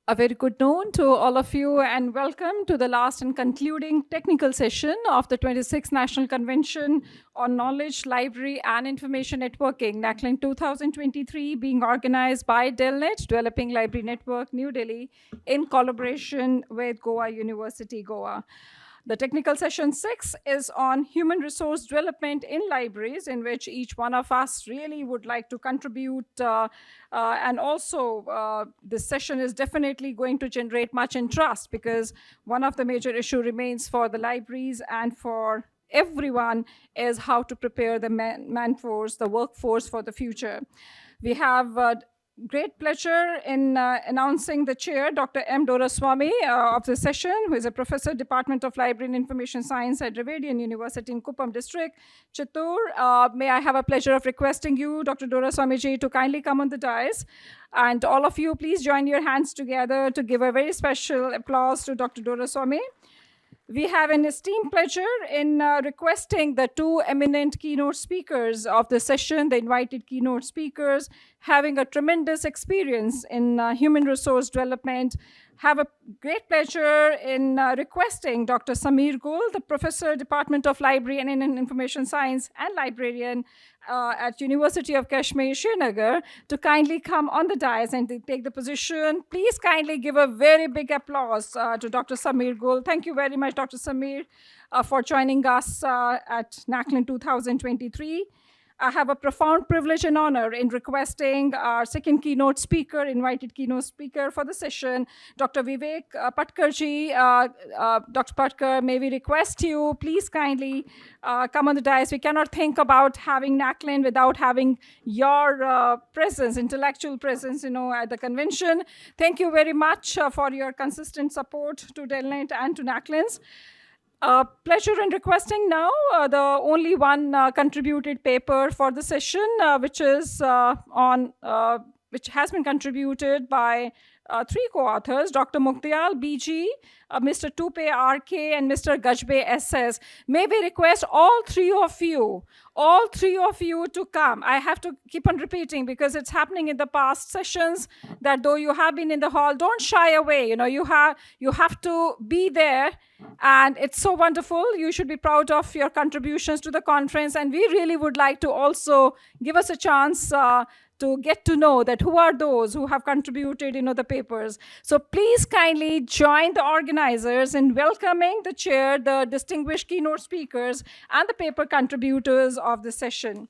A very good noon to all of you and welcome to the last and concluding technical session of the 26th National Convention on Knowledge, Library and Information Networking, NACLIN 2023, being organized by Delnet, Developing Library Network, New Delhi, in collaboration with Goa University, Goa. The technical session 6 is on human resource development in libraries, in which each one of us really would like to contribute. And also, this session is definitely going to generate much interest because one of the major issues remains for the libraries and for everyone is how to prepare the man-force, the workforce for the future. We have great pleasure in announcing the chair, Dr. M. Doraswamy, of the session, who is a professor, Department of Library and Information Science at Dravidian University in Kuppam District, Chittoor. May I have a pleasure of requesting you, Dr. Doraswamy ji, to kindly come on the dais. And all of you, please join your hands together to give a very special applause to Dr. Doraswamy. We have an esteemed pleasure in requesting the two eminent keynote speakers of the session, the invited keynote speakers, having a tremendous experience in human resource development. Have a great pleasure in requesting Dr. Sameer Gul, the professor, Department of Library and Information Science and librarian at University of Kashmir, Srinagar, to kindly come on the dais and take the position. Please kindly give a very big applause to Dr. Sameer Gul. Thank you very much, Dr. Sameer, for joining us at NACLIN 2023. I have a profound privilege and honor in requesting our second keynote speaker, invited keynote speaker for the session, Dr. Vivek Patkarji. Dr. Patkar, may we request you, please kindly come on the dais. We cannot think about having NACLIN without having your presence, intellectual presence, at the convention. Thank you very much for your consistent support to Delnet and to NACLINs. Pleasure in requesting now the only one contributed paper for the session, which is which has been contributed by three co-authors, Dr. Mukdiyal BG, Mr. Tupe RK, and Mr. Gajbe SS. May we request all three of you to come. I have to keep on repeating because it's happening in the past sessions that though you have been in the hall, don't shy away. You have to be there. And it's so wonderful. You should be proud of your contributions to the conference. And we really would like to also give us a chance to get to know that who are those who have contributed, the papers. So please kindly join the organizers in welcoming the chair, the distinguished keynote speakers, and the paper contributors of the session.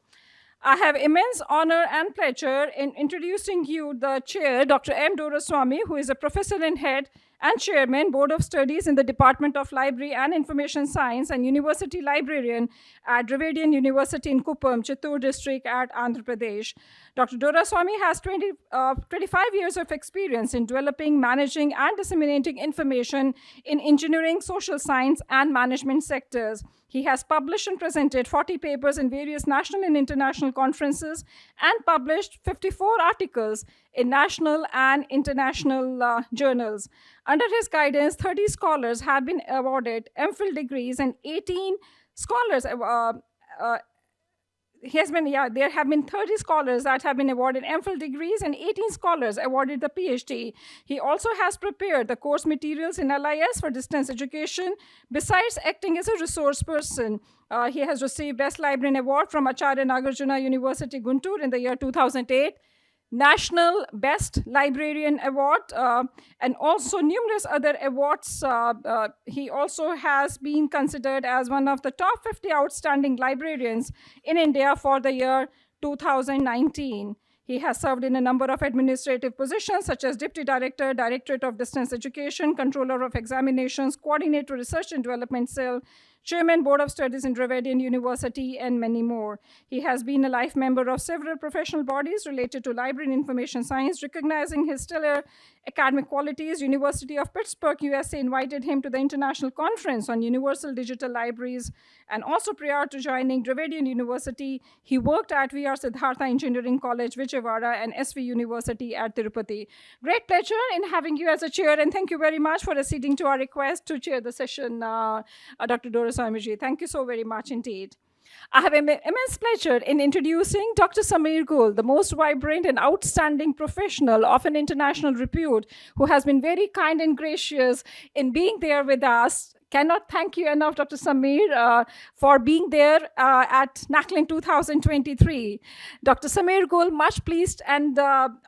I have immense honor and pleasure in introducing you the chair, Dr. M. Doraswamy, who is a professor and head and chairman, Board of Studies in the Department of Library and Information Science and University Librarian at Dravidian University in Kuppam, Chittoor District at Andhra Pradesh. Dr. Doraswamy has 25 years of experience in developing, managing, and disseminating information in engineering, social science, and management sectors. He has published and presented 40 papers in various national and international conferences and published 54 articles in national and international journals. Under his guidance, 30 scholars have been awarded MPhil degrees and 18 scholars there have been 30 scholars that have been awarded MPhil degrees and 18 scholars awarded the PhD. He also has prepared the course materials in LIS for distance education. Besides acting as a resource person, he has received Best Librarian Award from Acharya Nagarjuna University, Guntur in the year 2008. National Best Librarian Award, and also numerous other awards. He also has been considered as one of the top 50 outstanding librarians in India for the year 2019. He has served in a number of administrative positions such as Deputy Director, Directorate of Distance Education, Controller of Examinations, Coordinator Research and Development Cell, Chairman, Board of Studies in Dravidian University, and many more. He has been a life member of several professional bodies related to library and information science. Recognizing his stellar academic qualities, University of Pittsburgh, USA invited him to the International Conference on Universal Digital Libraries. And also prior to joining Dravidian University, he worked at VR Siddhartha Engineering College, Vijayawada, and SV University at Tirupati. Great pleasure in having you as a chair, and thank you very much for acceding to our request to chair the session, Dr. Doraswamy ji. Thank you so very much indeed. I have immense pleasure in introducing Dr. Sameer Gul, the most vibrant and outstanding professional of an international repute, who has been very kind and gracious in being there with us. Cannot thank you enough, Dr. Sameer, for being there at NACLIN 2023. Dr. Sameer Gul, much pleased and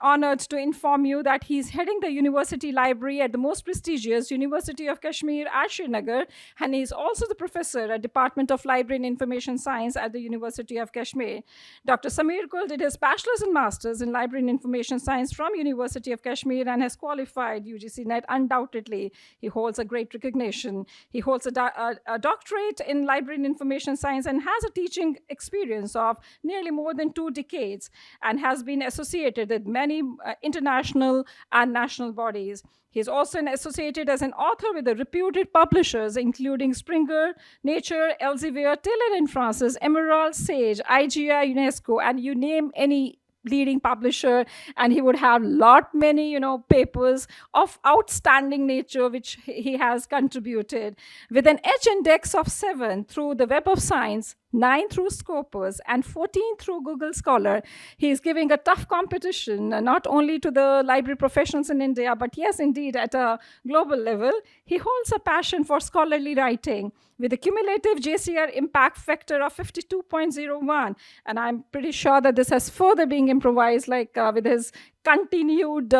honored to inform you that he's heading the university library at the most prestigious University of Kashmir at Srinagar, and he's also the professor at Department of Library and Information Science at the University of Kashmir. Dr. Sameer Gul did his bachelor's and master's in Library and Information Science from University of Kashmir and has qualified UGC NET undoubtedly. He holds a great recognition. He holds a doctorate in Library and Information Science and has a teaching experience of nearly more than 2 decades and has been associated with many international and national bodies. He's also associated as an author with the reputed publishers, including Springer, Nature, Elsevier, Taylor & Francis, Emerald, Sage, IGI, UNESCO, and you name any leading publisher, and he would have many papers of outstanding nature which he has contributed. With an Edge Index of 7 through the Web of Science, 9 through Scopus, and 14 through Google Scholar, he is giving a tough competition, not only to the library professionals in India, but yes, indeed, at a global level. He holds a passion for scholarly writing with a cumulative JCR impact factor of 52.01. And I'm pretty sure that this has further been improvised, with his continued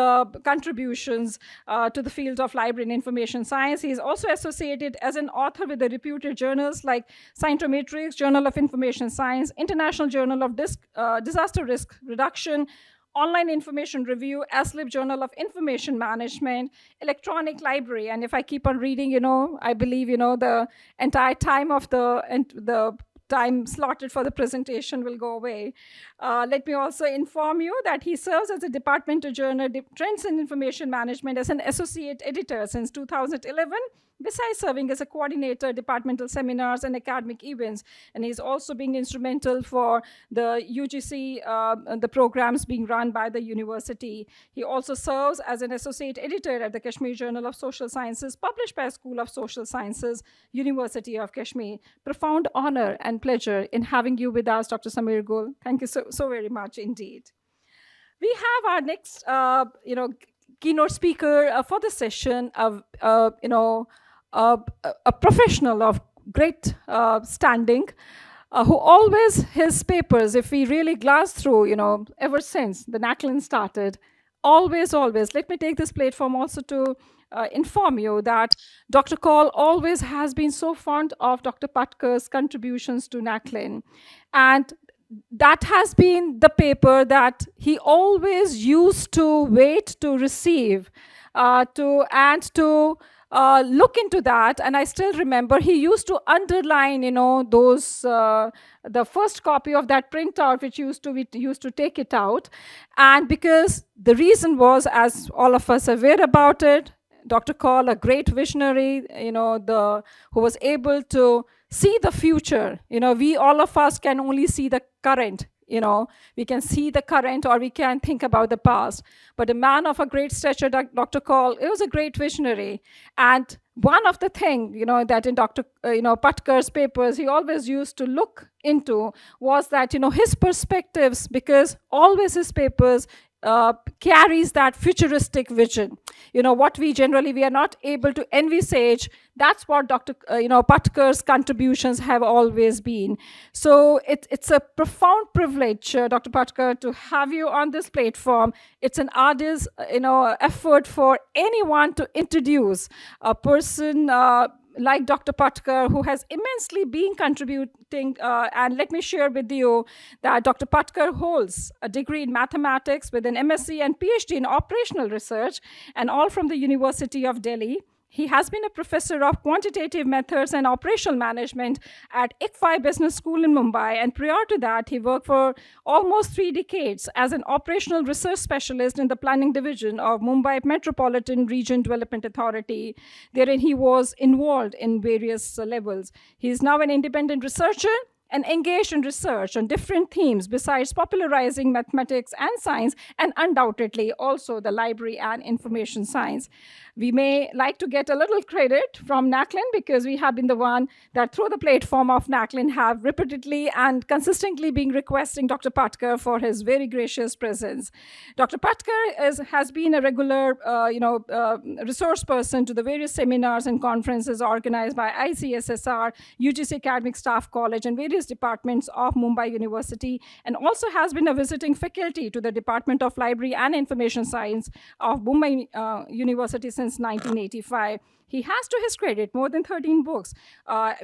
contributions to the field of library and information science. He is also associated as an author with the reputed journals like Scientometrics, Journal of Information Science, International Journal of Disaster Risk Reduction, Online Information Review, ASLIP Journal of Information Management, Electronic Library. And if I keep on reading, I believe, the entire time of the time slotted for the presentation will go away. Let me also inform you that he serves as a departmental journal, Trends in Information Management, as an associate editor since 2011, besides serving as a coordinator, departmental seminars and academic events. And he's also being instrumental for the UGC, the programs being run by the university. He also serves as an associate editor at the Kashmir Journal of Social Sciences, published by School of Social Sciences, University of Kashmir. Profound honor and pleasure in having you with us, Dr. Sameer Gul. Thank you so very much indeed. We have our next, keynote speaker for the session of, a professional of great standing, who always, his papers, if we really glance through, ever since the NACLIN started, always, let me take this platform also to inform you that Dr. Kaul always has been so fond of Dr. Patkar's contributions to NACLIN. And that has been the paper that he always used to wait to receive, to look into that. And I still remember he used to underline, those, the first copy of that printout, which we used to take it out. And because the reason was, as all of us are aware about it, Dr. Kaul, a great visionary, who was able to see the future. We, all of us, can only see the current. We can see the current or we can think about the past. But a man of a great stature, Dr. Kaul, he was a great visionary. And one of the things, that in Dr. Patkar's papers, he always used to look into was that, his perspectives, because always his papers carries that futuristic vision. What we are not able to envisage, that's what Dr. Patkar's contributions have always been. So it's a profound privilege, Dr. Patkar, to have you on this platform. It's an artist, effort for anyone to introduce a person like Dr. Patkar, who has immensely been contributing. And let me share with you that Dr. Patkar holds a degree in mathematics with an MSc and PhD in operational research, and all from the University of Delhi. He has been a professor of quantitative methods and operational management at ICFI Business School in Mumbai. And prior to that, he worked for almost 3 decades as an operational research specialist in the planning division of Mumbai Metropolitan Region Development Authority. Therein, he was involved in various levels. He is now an independent researcher and engaged in research on different themes besides popularizing mathematics and science, and undoubtedly also the library and information science. We may like to get a little credit from NACLIN because we have been the one that through the platform of NACLIN have repeatedly and consistently been requesting Dr. Patkar for his very gracious presence. Dr. Patkar has been a regular resource person to the various seminars and conferences organized by ICSSR, UGC Academic Staff College, and various departments of Mumbai University, and also has been a visiting faculty to the Department of Library and Information Science of Mumbai University since 1985. He has to his credit more than 13 books,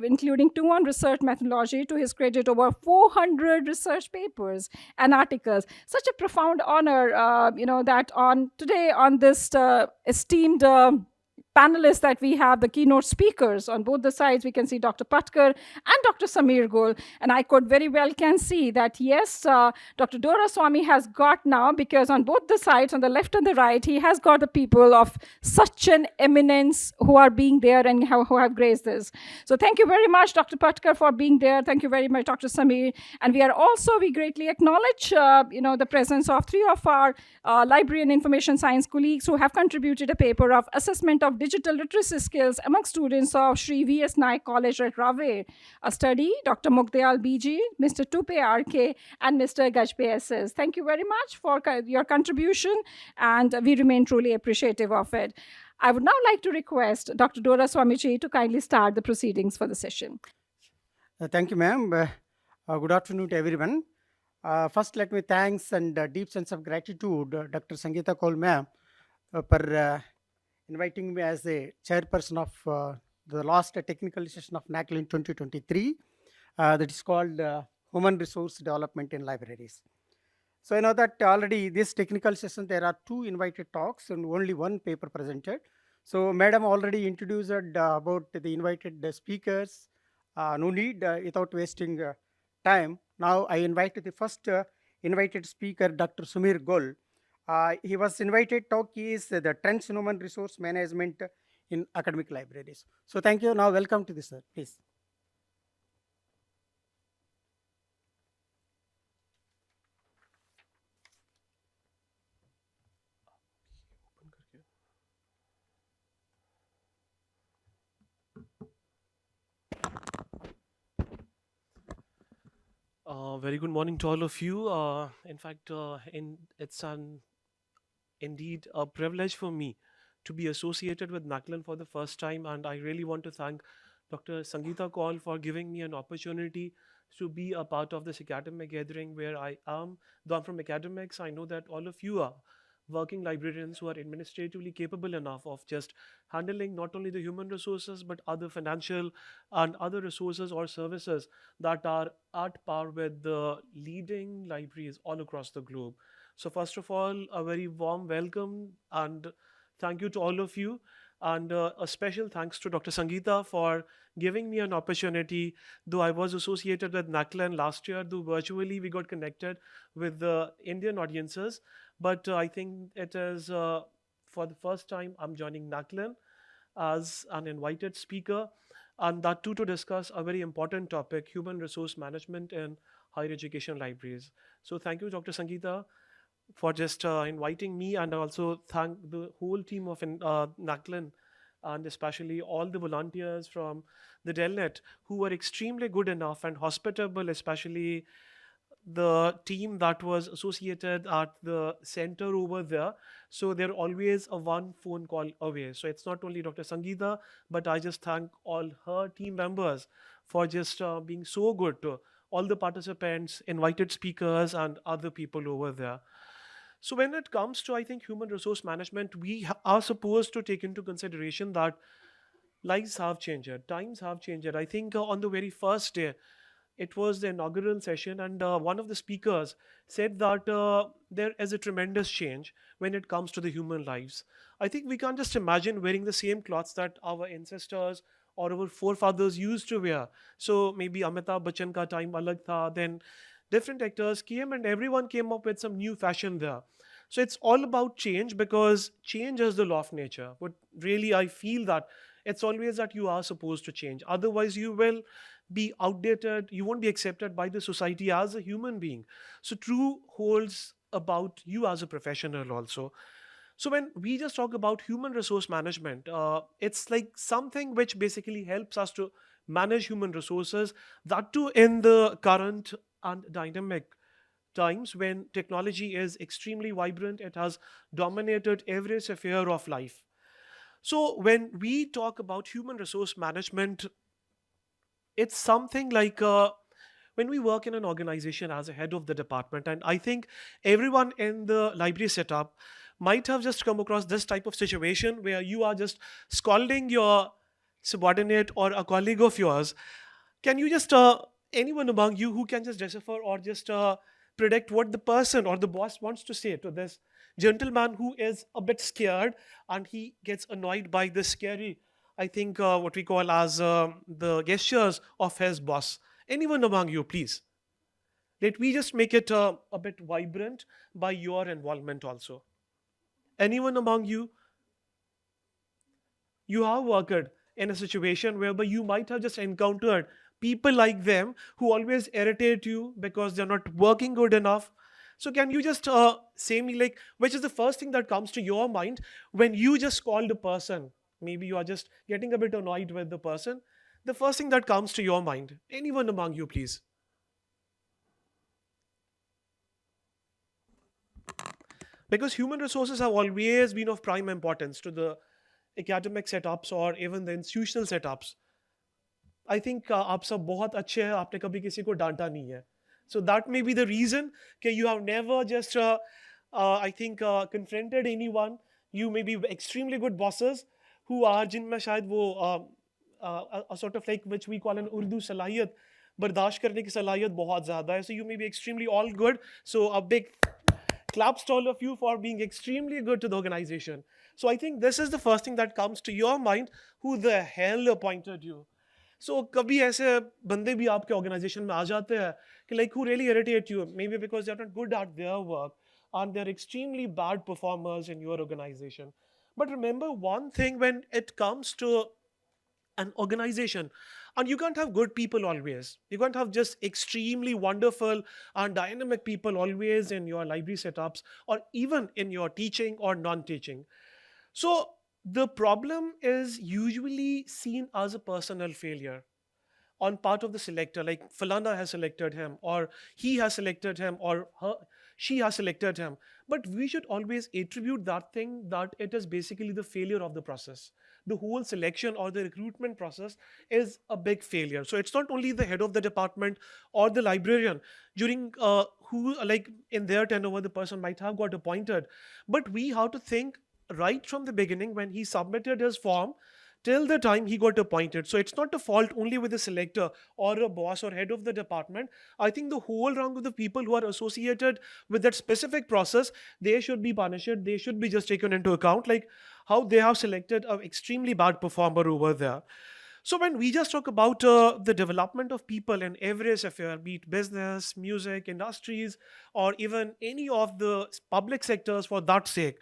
including 2 on research methodology, to his credit over 400 research papers and articles. Such a profound honor, that on today on this esteemed panelists that we have, the keynote speakers on both the sides, we can see Dr. Patkar and Dr. Samir Gul. And I could very well can see that, yes, Dr. Doraswamy has got now, because on both the sides, on the left and the right, he has got the people of such an eminence who are being there and who have graced this. So thank you very much, Dr. Patkar, for being there. Thank you very much, Dr. Samir. And we greatly acknowledge, the presence of 3 of our library and information science colleagues who have contributed a paper of assessment of digital literacy skills among students of Sri V.S. Naik College at Rave. A study, Dr. Mukdayal BG, Mr. Tupe RK, and Mr. Gajpe SS. Thank you very much for your contribution, and we remain truly appreciative of it. I would now like to request Dr. Doraswamy to kindly start the proceedings for the session. Thank you, ma'am. Good afternoon to everyone. First, let me thanks and deep sense of gratitude Dr. Sangeeta Kaul ma'am for inviting me as a chairperson of the last technical session of NACLIN 2023 that is called Human Resource Development in Libraries. So I know that already this technical session there are 2 invited talks and only 1 paper presented. So madam already introduced about the invited speakers. No need without wasting time. Now I invite the first invited speaker, Dr. Samir Gul. He was invited talk is the trends in human resource management in academic libraries. So thank you. Now welcome to this, sir, please. Very good morning to all of you. In fact, it's indeed a privilege for me to be associated with NACLIN for the first time, and I really want to thank Dr. Sangeeta Kaul for giving me an opportunity to be a part of this academic gathering where I am. Though I'm from academics, I know that all of you are working librarians who are administratively capable enough of just handling not only the human resources but other financial and other resources or services that are at par with the leading libraries all across the globe. So first of all, a very warm welcome and thank you to all of you, and a special thanks to Dr. Sangeeta for giving me an opportunity. Though I was associated with NACLIN last year, though virtually we got connected with the Indian audiences, but I think it is for the first time I'm joining NACLIN as an invited speaker, and that too to discuss a very important topic, human resource management in higher education libraries. So thank you, Dr. Sangeeta, for just inviting me, and also thank the whole team of NACLIN, and especially all the volunteers from the Delnet who were extremely good enough and hospitable, especially the team that was associated at the center over there. So they're always a 1 phone call away. So it's not only Dr. Sangeeta, but I just thank all her team members for just being so good to all the participants, invited speakers, and other people over there. So when it comes to, I think, human resource management, we are supposed to take into consideration that lives have changed, times have changed. I think on the very first day, it was the inaugural session, and one of the speakers said that there is a tremendous change when it comes to the human lives. I think we can't just imagine wearing the same clothes that our ancestors or our forefathers used to wear. So maybe Amitabh Bachchan ka time alag tha, then different actors came and everyone came up with some new fashion there. So it's all about change, because change is the law of nature. But really, I feel that it's always that you are supposed to change. Otherwise, you will be outdated, you won't be accepted by the society as a human being. So true holds about you as a professional also. So when we just talk about human resource management, it's like something which basically helps us to manage human resources, that too in the current and dynamic times when technology is extremely vibrant. It has dominated every sphere of life. So when we talk about human resource management, it's something like when we work in an organization as a head of the department, and I think everyone in the library setup might have just come across this type of situation where you are just scolding your subordinate or a colleague of yours. Can you just anyone among you who can just decipher or just predict what the person or the boss wants to say to this gentleman who is a bit scared and he gets annoyed by this scary, I think what we call as the gestures of his boss? Anyone among you, please? Let me just make it a bit vibrant by your involvement also. Anyone among you? You have worked in a situation whereby you might have just encountered people like them who always irritate you because they're not working good enough. So can you just say me, like, which is the first thing that comes to your mind when you just call the person? Maybe you are just getting a bit annoyed with the person. The first thing that comes to your mind. Anyone among you, please? Because human resources have always been of prime importance to the academic setups or even the institutional setups. I think आप सब बहुत अच्छे हैं, आपने कभी किसी को डांटा नहीं है. So that may be the reason कि you have never just I think confronted anyone. You may be extremely good bosses who are जिनमें शायद वो a sort of like which we call an Urdu सलाहियत, बर्दाश्त करने की सलाहियत बहुत ज़्यादा है. So you may be extremely all good. So a big claps to all of you for being extremely good to the organization. So I think this is the first thing that comes to your mind. Who the hell appointed you? So कभी ऐसे बंदे भी आपके organisation में आ जाते हैं कि like who really irritate you, maybe because they're not good at their work and they're extremely bad performers in your organization. But remember one thing, when it comes to an organization, and you can't have good people always, you can't have just extremely wonderful and dynamic people always in your library setups or even in your teaching or non-teaching. So the problem is usually seen as a personal failure on part of the selector, like Falana has selected him, or he has selected him, or she has selected him. But we should always attribute that thing that it is basically the failure of the process. The whole selection or the recruitment process is a big failure. So it's not only the head of the department or the librarian during who like in their tenure the person might have got appointed, but we have to think right from the beginning when he submitted his form till the time he got appointed. So it's not a fault only with the selector or a boss or head of the department. I think the whole round of the people who are associated with that specific process, they should be punished. They should be just taken into account, like how they have selected an extremely bad performer over there. So when we just talk about the development of people in every sphere, be it business, music, industries, or even any of the public sectors for that sake,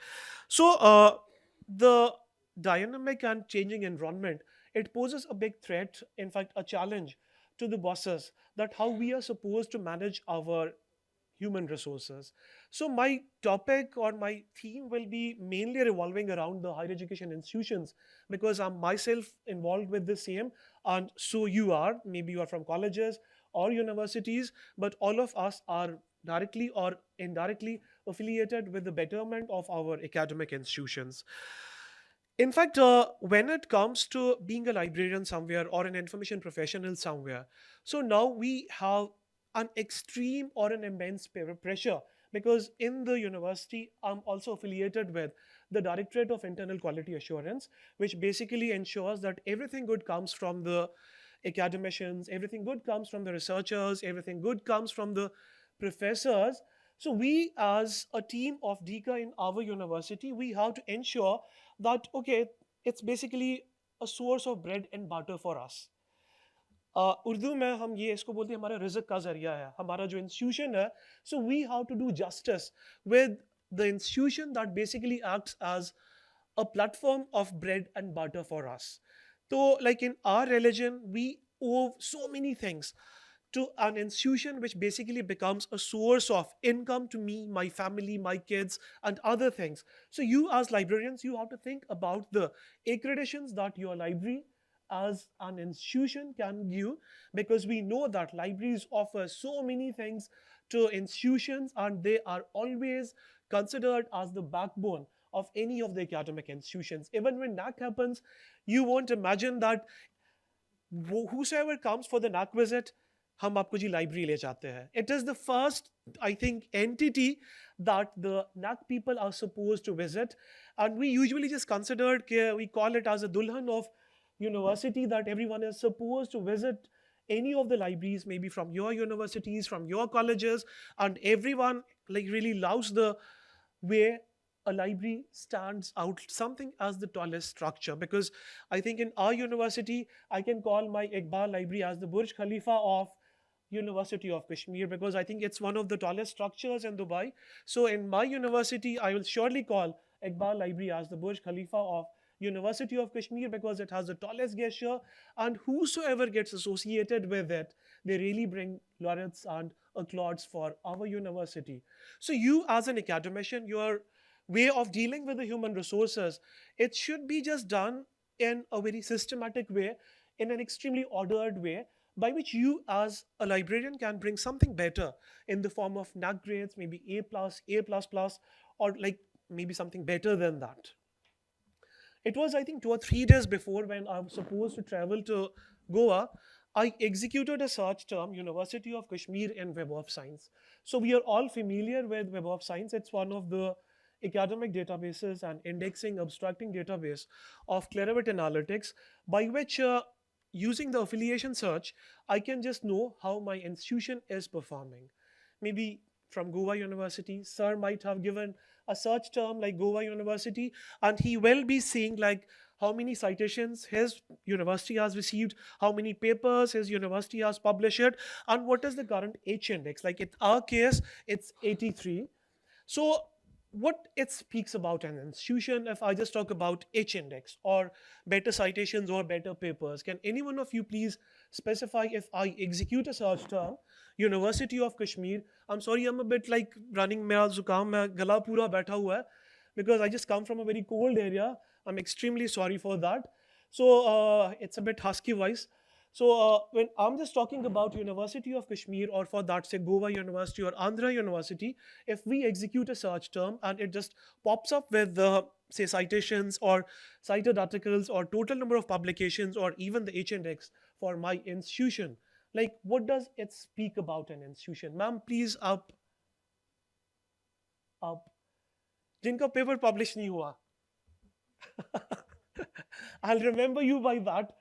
so the dynamic and changing environment, it poses a big threat, in fact a challenge to the bosses, that how we are supposed to manage our human resources. So my topic or my theme will be mainly revolving around the higher education institutions, because I'm myself involved with the same, and so you are, maybe you are from colleges or universities, but all of us are directly or indirectly affiliated with the betterment of our academic institutions. In fact, when it comes to being a librarian somewhere or an information professional somewhere, so now we have an extreme or an immense pressure, because in the university, I'm also affiliated with the Directorate of Internal Quality Assurance, which basically ensures that everything good comes from the academicians, everything good comes from the researchers, everything good comes from the professors. So we as a team of DICA in our university, we have to ensure that, okay, it's basically a source of bread and butter for us. Urdu में हम ये इसको बोलते हैं हमारा रिज़्क का ज़रिया है, हमारा जो इंस्टीट्यूशन है. So we have to do justice with the institution that basically acts as a platform of bread and butter for us. So like in our religion, we owe so many things to an institution which basically becomes a source of income to me, my family, my kids, and other things. So, you as librarians, you have to think about the accreditations that your library as an institution can give, because we know that libraries offer so many things to institutions and they are always considered as the backbone of any of the academic institutions. Even when NAC happens, you won't imagine that whosoever comes for the NAC visit, हम आपको जी library ले जाते हैं. It is the first, I think, entity that the NAC people are supposed to visit, and we usually just considered, we call it as a dulhan of university, that everyone is supposed to visit any of the libraries, maybe from your universities, from your colleges, and everyone like really loves the way a library stands out something as the tallest structure. Because I think in our university, I can call my Iqbal library as the Burj Khalifa of University of Kashmir, because I think it's one of the tallest structures in Dubai. So in my university, I will surely call Iqbal library as the Burj Khalifa of University of Kashmir, because it has the tallest gesture, and whosoever gets associated with it, they really bring laurels and applauds for our university. So you as an academician, your way of dealing with the human resources, it should be just done in a very systematic way, in an extremely ordered way, by which you as a librarian can bring something better in the form of NAC grades, maybe A plus, A plus plus, or like maybe something better than that. It was, I think, 2 or 3 days before, when I was supposed to travel to Goa, I executed a search term, University of Kashmir in Web of Science. So we are all familiar with Web of Science. It's one of the academic databases and indexing, abstracting database of Clarivate Analytics, by which using the affiliation search, I can just know how my institution is performing. Maybe from Goa University, sir might have given a search term like Goa University, and he will be seeing like how many citations his university has received, how many papers his university has published, and what is the current H index. Like in our case, it's 83. So what it speaks about an institution, if I just talk about H index or better citations or better papers, can any one of you please specify, if I execute a search term, University of Kashmir? I'm sorry, I'm a bit like running मेरा जुकाम में गला पूरा बैठा हुआ है, because I just come from a very cold area. I'm extremely sorry for that. So it's a bit husky voice. So when I'm just talking about University of Kashmir, or for that say Goa University or Andhra University, if we execute a search term and it just pops up with the say citations or cited articles or total number of publications or even the H index for my institution, like what does it speak about an institution? Ma'am, please up. जिनका paper publish नहीं हुआ. I'll remember you by that.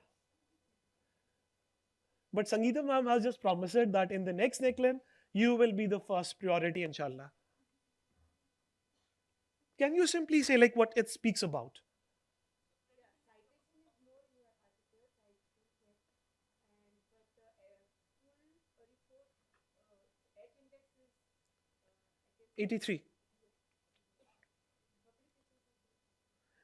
But Sangeeta ma'am has just promised that in the next NACLIN, you will be the first priority, inshallah. Can you simply say like what it speaks about? Citation is more in your article, I do check, but the full report, H index is, I can 83. publications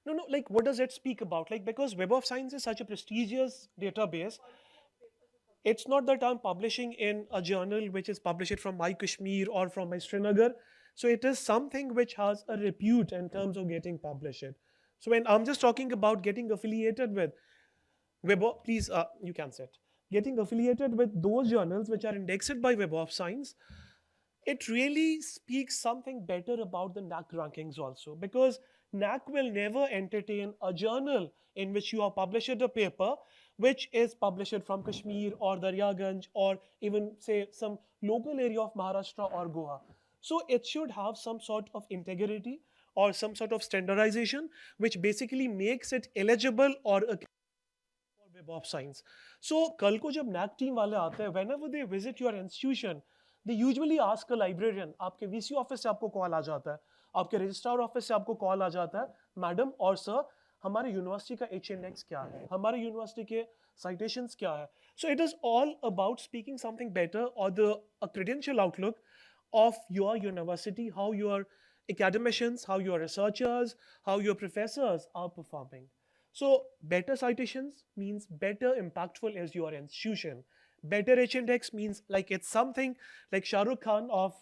are there. No, like what does it speak about? Like, because Web of Science is such a prestigious database, Quality of papers are published. it's not that I'm publishing in a journal which is published from my Kashmir or from my Srinagar. So it is something which has a repute in terms of getting published. So when I'm just talking about getting affiliated with Web of, please, you can sit. Getting affiliated with those journals which are indexed by Web of Science, it really speaks something better about the NAC rankings also, because NAC will never entertain a journal in which you have published a paper which is published from Kashmir or Daryaganj or even say some local area of Maharashtra or Goa. So it should have some sort of integrity or some sort of standardization which basically makes it eligible or a for Web of Science. So कल को जब NAC team वाले आते हैं, whenever they visit your institution, they usually ask a librarian. आपके VC office से आपको call आ जाता है, आपके रजिस्ट्रार ऑफिस से आपको कॉल आ जाता है, मैडम और सर हमारे यूनिवर्सिटी का H index क्या है, हमारे यूनिवर्सिटी के citations क्या है. So it is all about speaking something better or the a credential outlook of your university, how your academicians, how your researchers, how your professors are performing. So better citations means better impactful is your institution. Better H-index means like it's something like Shah Rukh Khan of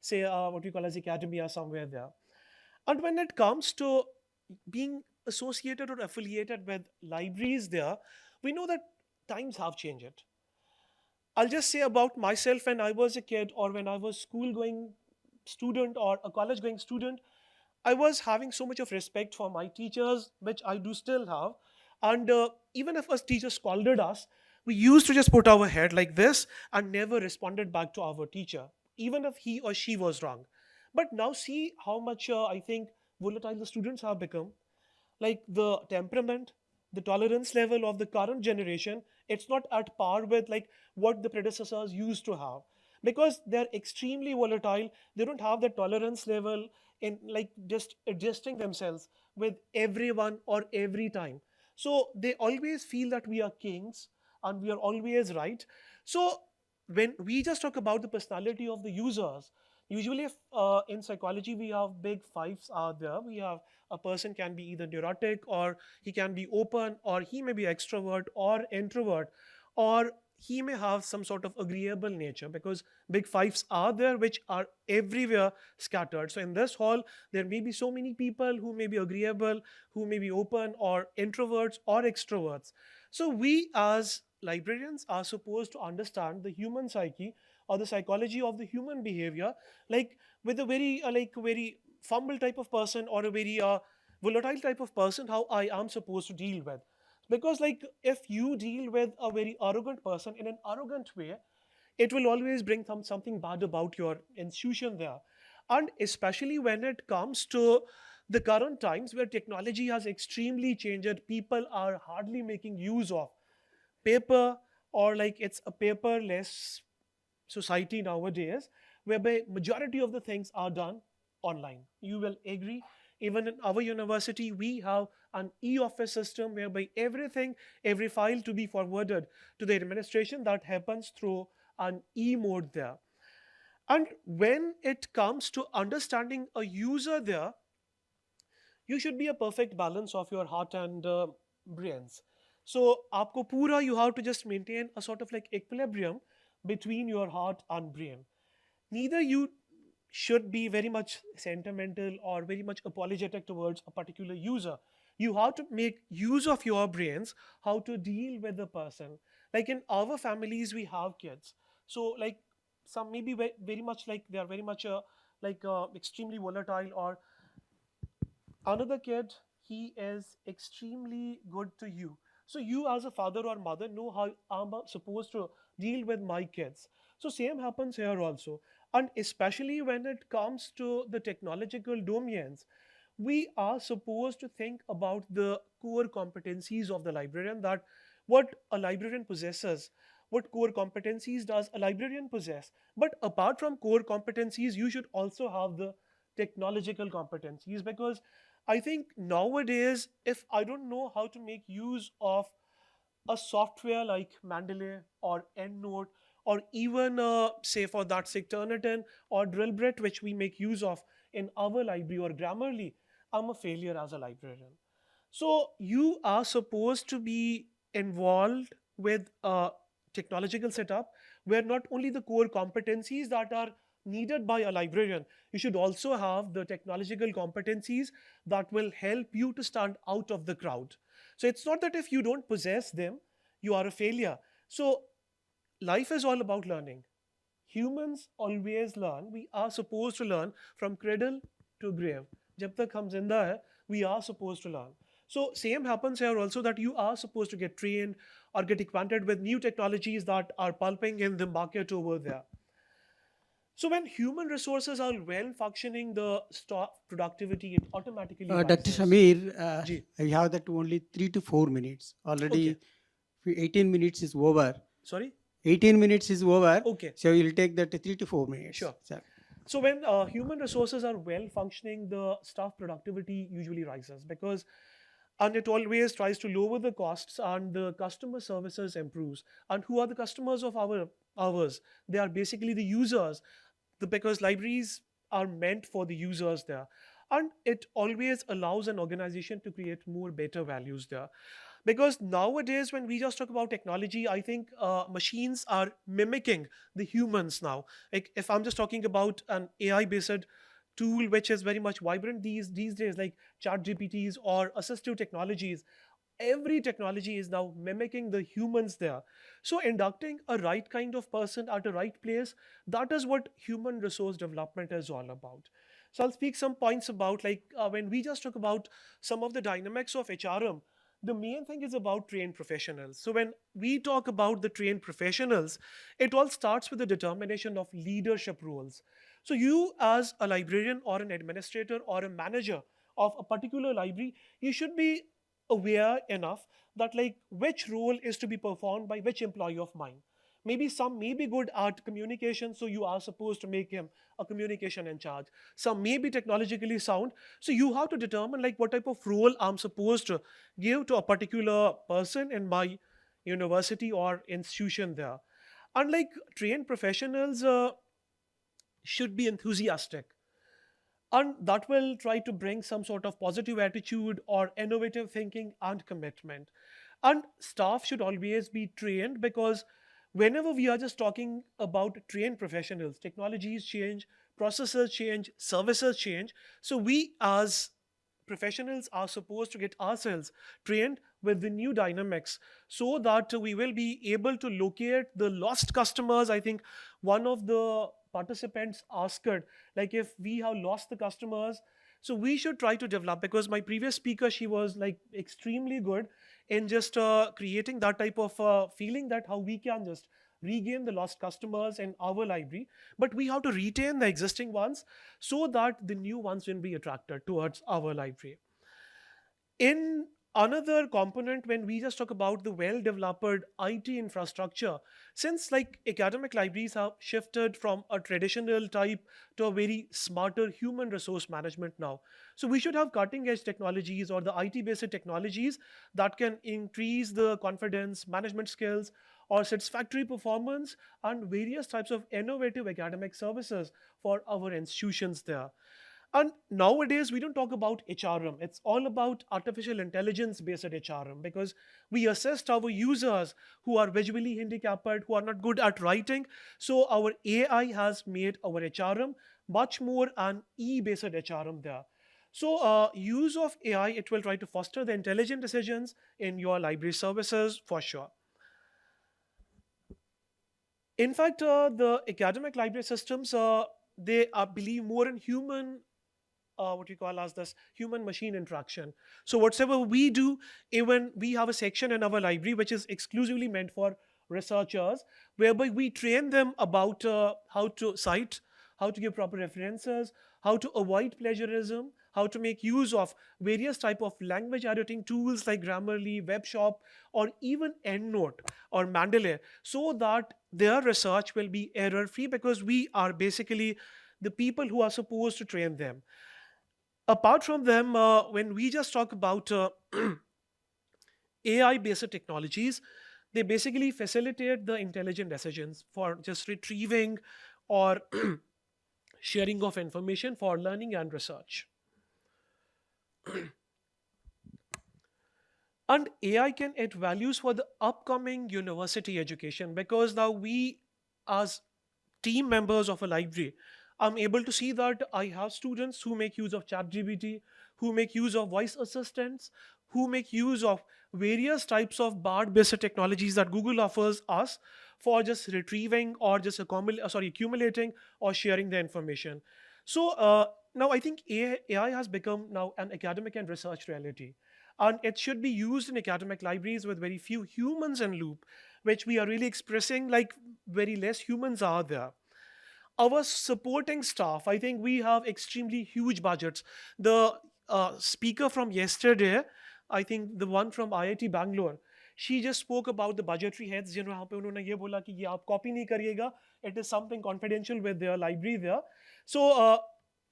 say what we call as academia somewhere there. And when it comes to being associated or affiliated with libraries there, we know that times have changed. I'll just say about myself when I was a kid or when I was school going student or a college going student, I was having so much of respect for my teachers, which I do still have. And even if a teacher scolded us, we used to just put our head like this and never responded back to our teacher, even if he or she was wrong. But now see how much I think volatile the students have become. Like the temperament, the tolerance level of the current generation, it's not at par with like what the predecessors used to have, because they're extremely volatile. They don't have the tolerance level in like just adjusting themselves with everyone or every time. So they always feel that we are kings and we are always right. So when we just talk about the personality of the users, usually if, in psychology we have big fives out there. We have a person can be either neurotic, or he can be open, or he may be extrovert or introvert, or he may have some sort of agreeable nature, because big fives are there which are everywhere scattered. So in this hall there may be so many people who may be agreeable, who may be open or introverts or extroverts. So we as librarians are supposed to understand the human psyche or the psychology of the human behavior, like with a very like very fumble type of person or a very volatile type of person, how I am supposed to deal with. Because like if you deal with a very arrogant person in an arrogant way, it will always bring something bad about your institution there. And especially when it comes to the current times where technology has extremely changed, people are hardly making use of paper, or like it's a paperless society nowadays, whereby majority of the things are done online. You will agree, even in our university we have an e-office system whereby everything, every file to be forwarded to the administration, that happens through an e-mode there. And when it comes to understanding a user there, you should be a perfect balance of your heart and brains. So aapko pura, you have to just maintain a sort of like equilibrium between your heart and brain. Neither you should be very much sentimental or very much apologetic towards a particular user. You have to make use of your brains, how to deal with the person. Like in our families we have kids, so like some maybe very much like they are very much extremely volatile, or another kid, he is extremely good to you. So you as a father or mother know how I'm supposed to deal with my kids. So same happens here also. And especially when it comes to the technological domains, we are supposed to think about the core competencies of the librarian, that what a librarian possesses, what core competencies does a librarian possess. But apart from core competencies, you should also have the technological competencies, because I think nowadays, if I don't know how to make use of a software like Mendeley or EndNote, or even say for that sake Turnitin or Drillbrit, which we make use of in our library, or Grammarly, I'm a failure as a librarian. So you are supposed to be involved with a technological setup where not only the core competencies that are needed by a librarian, you should also have the technological competencies that will help you to stand out of the crowd. So it's not that if you don't possess them, you are a failure. So life is all about learning. Humans always learn. We are supposed to learn from cradle to grave. Jab tak hum zinda hai, we are supposed to learn. So same happens here also, that you are supposed to get trained or get acquainted with new technologies that are pulping in the market over there. So when human resources are well functioning, the staff productivity it automatically Dr. rises. Shamir, Ji. I have that only 3 to 4 minutes. Already Okay. 18 minutes is over. Sorry? 18 minutes is over. Okay. So you'll take that 3 to 4 minutes. Sure. Sir. So when human resources are well functioning, the staff productivity usually rises, because and it always tries to lower the costs and the customer services improves. And who are the customers of ours? They are basically the users, because libraries are meant for the users there. And it always allows an organization to create more better values there. Because nowadays, when we just talk about technology, I think machines are mimicking the humans now. Like if I'm just talking about an AI based tool which is very much vibrant these days, like chat gpts or assistive technologies, every technology is now mimicking the humans there. So inducting a right kind of person at the right place, that is what human resource development is all about. So I'll speak some points about, like when we just talk about some of the dynamics of hrm, the main thing is about trained professionals. So when we talk about the trained professionals, it all starts with the determination of leadership roles. So you as a librarian or an administrator or a manager of a particular library, you should be aware enough that like which role is to be performed by which employee of mine. Maybe some may be good at communication, so you are supposed to make him a communication in charge. Some may be technologically sound, so you have to determine like what type of role I'm supposed to give to a particular person in my university or institution there. Unlike trained professionals should be enthusiastic, and that will try to bring some sort of positive attitude or innovative thinking and commitment. And staff should always be trained, because whenever we are just talking about trained professionals, technologies change, processes change, services change. So we as professionals are supposed to get ourselves trained with the new dynamics, so that we will be able to locate the lost customers. I think one of the participants asked, like if we have lost the customers, so we should try to develop, because my previous speaker, she was like extremely good in just creating that type of feeling that how we can just regain the lost customers in our library, but we have to retain the existing ones so that the new ones will be attracted towards our library. In another component, when we just talk about the well developed it infrastructure, since like academic libraries have shifted from a traditional type to a very smarter human resource management now, so we should have cutting edge technologies or the it based technologies that can increase the confidence management skills or satisfactory performance and various types of innovative academic services for our institutions there. And nowadays, we don't talk about HRM. It's all about artificial intelligence based HRM, because we assist our users who are visually handicapped, who are not good at writing. So our AI has made our HRM much more an E based HRM there. So use of AI, it will try to foster the intelligent decisions in your library services for sure. In fact, the academic library systems, they believe more in human what we call as this human machine interaction. So whatever we do, even we have a section in our library which is exclusively meant for researchers, whereby we train them about how to cite, how to give proper references, how to avoid plagiarism, how to make use of various type of language editing tools like Grammarly, Webshop, or even EndNote or Mendeley, so that their research will be error free, because we are basically the people who are supposed to train them. Apart from them, when we just talk about AI based technologies, they basically facilitate the intelligent decisions for just retrieving or sharing of information for learning and research. And AI can add values for the upcoming university education, because now we, as team members of a library, I'm able to see that I have students who make use of ChatGPT, who make use of voice assistants, who make use of various types of BART-based technologies that Google offers us for just retrieving or just accumulating or sharing the information. So now I think AI has become now an academic and research reality, and it should be used in academic libraries with very few humans in loop, which we are really expressing like very less humans are there. Our supporting staff, I think we have extremely huge budgets. The speaker from yesterday, I think the one from IIT Bangalore, she just spoke about the budgetary heads जहाँ पे उन्होंने ये बोला कि ये आप copy नहीं करिएगा, it is something confidential with their library there. So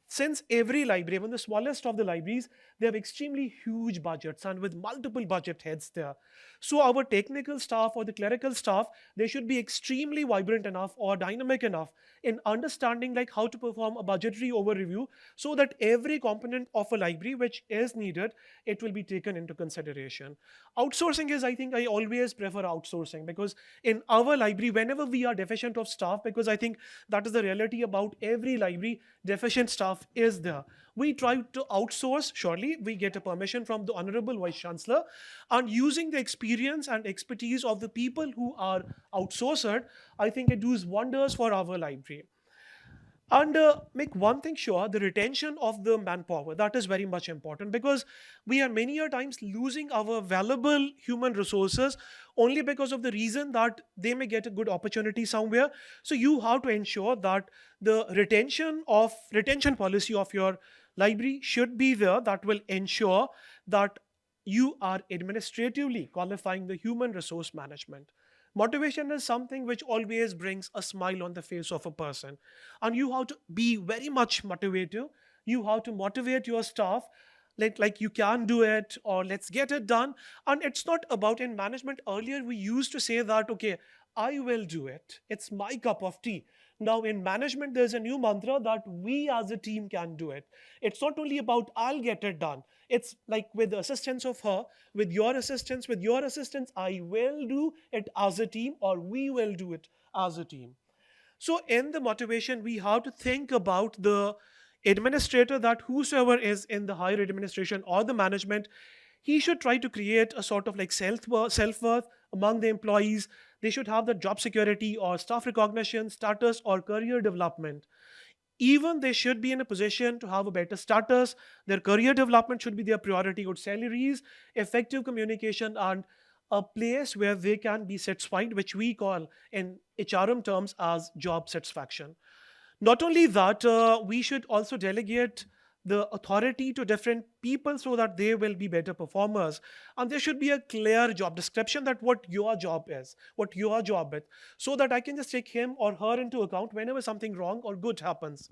since every library, even the smallest of the libraries, they have extremely huge budgets and with multiple budget heads there. So our technical staff or the clerical staff, they should be extremely vibrant enough or dynamic enough in understanding like how to perform a budgetary overview so that every component of a library which is needed, it will be taken into consideration. Outsourcing is, I think I always prefer outsourcing, because in our library, whenever we are deficient of staff, because I think that is the reality about every library, deficient staff is there. We try to outsource, surely we get a permission from the Honorable Vice Chancellor, and using the experience and expertise of the people who are outsourced, I think it does wonders for our library. And make one thing sure, the retention of the manpower, that is very much important, because we are many a times losing our valuable human resources only because of the reason that they may get a good opportunity somewhere. So you have to ensure that the retention policy of your library should be there, that will ensure that you are administratively qualifying the human resource management. Motivation is something which always brings a smile on the face of a person. And you have to be very much motivative. You have to motivate your staff, like you can do it, or let's get it done. And it's not about, in management, earlier we used to say that, okay, I will do it. It's my cup of tea. Now in management, there's a new mantra that we as a team can do it. It's not only about I'll get it done. It's like with the assistance of her, with your assistance, I will do it as a team, or we will do it as a team. So in the motivation, we have to think about the administrator, that whosoever is in the higher administration or the management, he should try to create a sort of like self-worth among the employees. They should have the job security or staff recognition, status, or career development. Even they should be in a position to have a better status. Their career development should be their priority, good salaries, effective communication, and a place where they can be satisfied, which we call in HRM terms as job satisfaction. Not only that, we should also delegate the authority to different people so that they will be better performers. And there should be a clear job description, that what your job is, so that I can just take him or her into account whenever something wrong or good happens.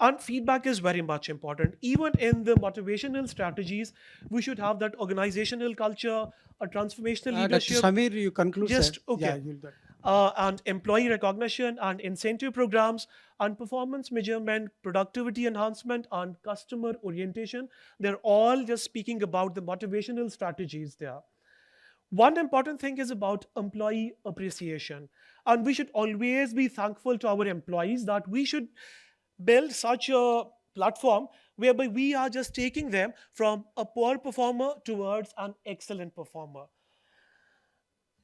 And feedback is very much important. Even in the motivational strategies, we should have that organizational culture, a transformational Dr. leadership. Samir, you conclude, Just sir. okay. Yeah, you'll do. And employee recognition and incentive programs and performance measurement, productivity enhancement, and customer orientation. They're all just speaking about the motivational strategies there. One important thing is about employee appreciation. And we should always be thankful to our employees, that we should build such a platform whereby we are just taking them from a poor performer towards an excellent performer.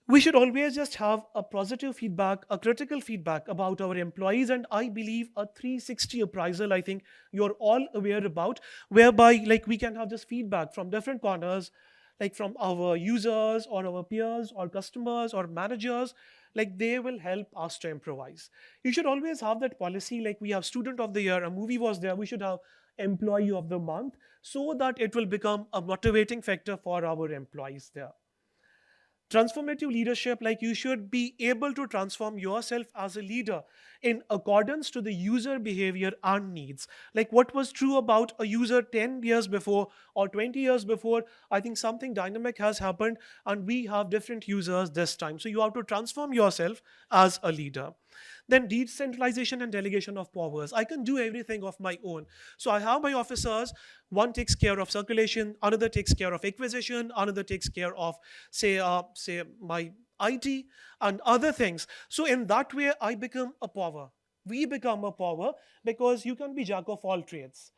We should always just have a positive feedback, a critical feedback about our employees. And I believe a 360 appraisal, I think you're all aware about, whereby like we can have just feedback from different corners, like from our users or our peers or customers or managers, like they will help us to improvise. You should always have that policy, like we have student of the year, a movie was there, we should have employee of the month, so that it will become a motivating factor for our employees there. Transformative leadership, like you should be able to transform yourself as a leader in accordance to the user behavior and needs. Like what was true about a user 10 years before or 20 years before, I think something dynamic has happened and we have different users this time. So you have to transform yourself as a leader. Then decentralization and delegation of powers. I can do everything of my own. So I have my officers, one takes care of circulation, another takes care of acquisition, another takes care of, say my IT and other things. So in that way, I become a power. We become a power because you can be jack of all trades.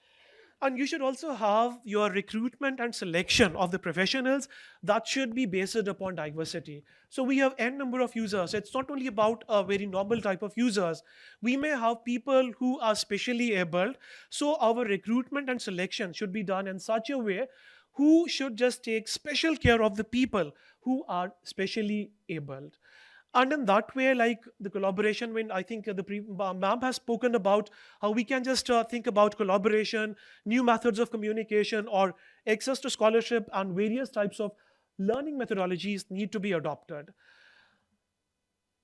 And you should also have your recruitment and selection of the professionals that should be based upon diversity. So we have n number of users. It's not only about a very normal type of users. We may have people who are specially abled. So our recruitment and selection should be done in such a way who should just take special care of the people who are specially abled. And in that way, like the collaboration, when I think ma'am has spoken about how we can just think about collaboration, new methods of communication, or access to scholarship and various types of learning methodologies need to be adopted.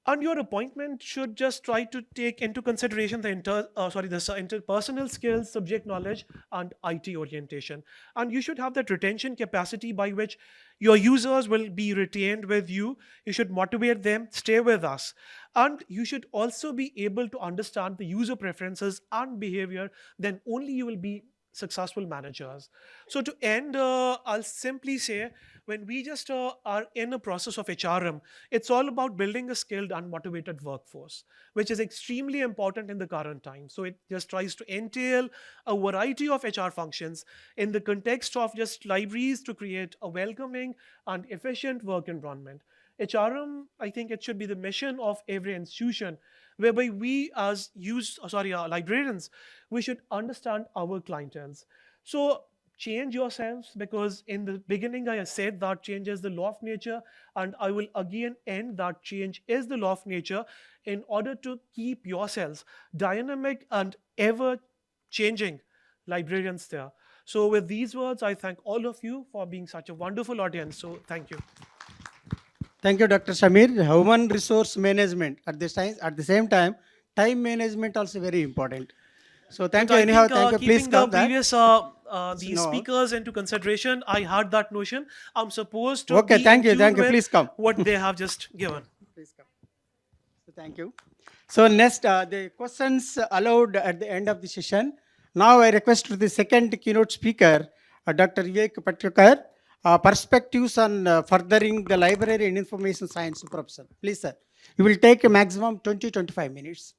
And your appointment should just try to take into consideration the interpersonal skills, subject knowledge, and IT orientation. And you should have that retention capacity by which your users will be retained with you. You should motivate them, stay with us. And you should also be able to understand the user preferences and behavior. Then only you will be successful managers. So to end, I'll simply say, when we just are in a process of HRM, it's all about building a skilled and motivated workforce, which is extremely important in the current time. So it just tries to entail a variety of HR functions in the context of just libraries to create a welcoming and efficient work environment. HRM, I think it should be the mission of every institution, whereby we as librarians, we should understand our clientels. So change yourselves, because in the beginning I said that change is the law of nature, and I will again end that change is the law of nature, in order to keep yourselves dynamic and ever changing librarians there. So with these words, I thank all of you for being such a wonderful audience. So thank you. Thank you, Dr. Samir. Human resource management at the same time, time management also very important. So thank But you I anyhow. think Thank you. Please keeping the come back. previous these No. speakers into consideration, I had that notion. I'm supposed to Okay. be Thank in you. tune Thank you. with Please come. what they have just given. Please come. So thank you. So next, the questions allowed at the end of the session. Now I request to the second keynote speaker, Dr. Vivek Patkar, perspectives on furthering the library and information science profession. Please, sir. You will take a maximum 20-25 minutes.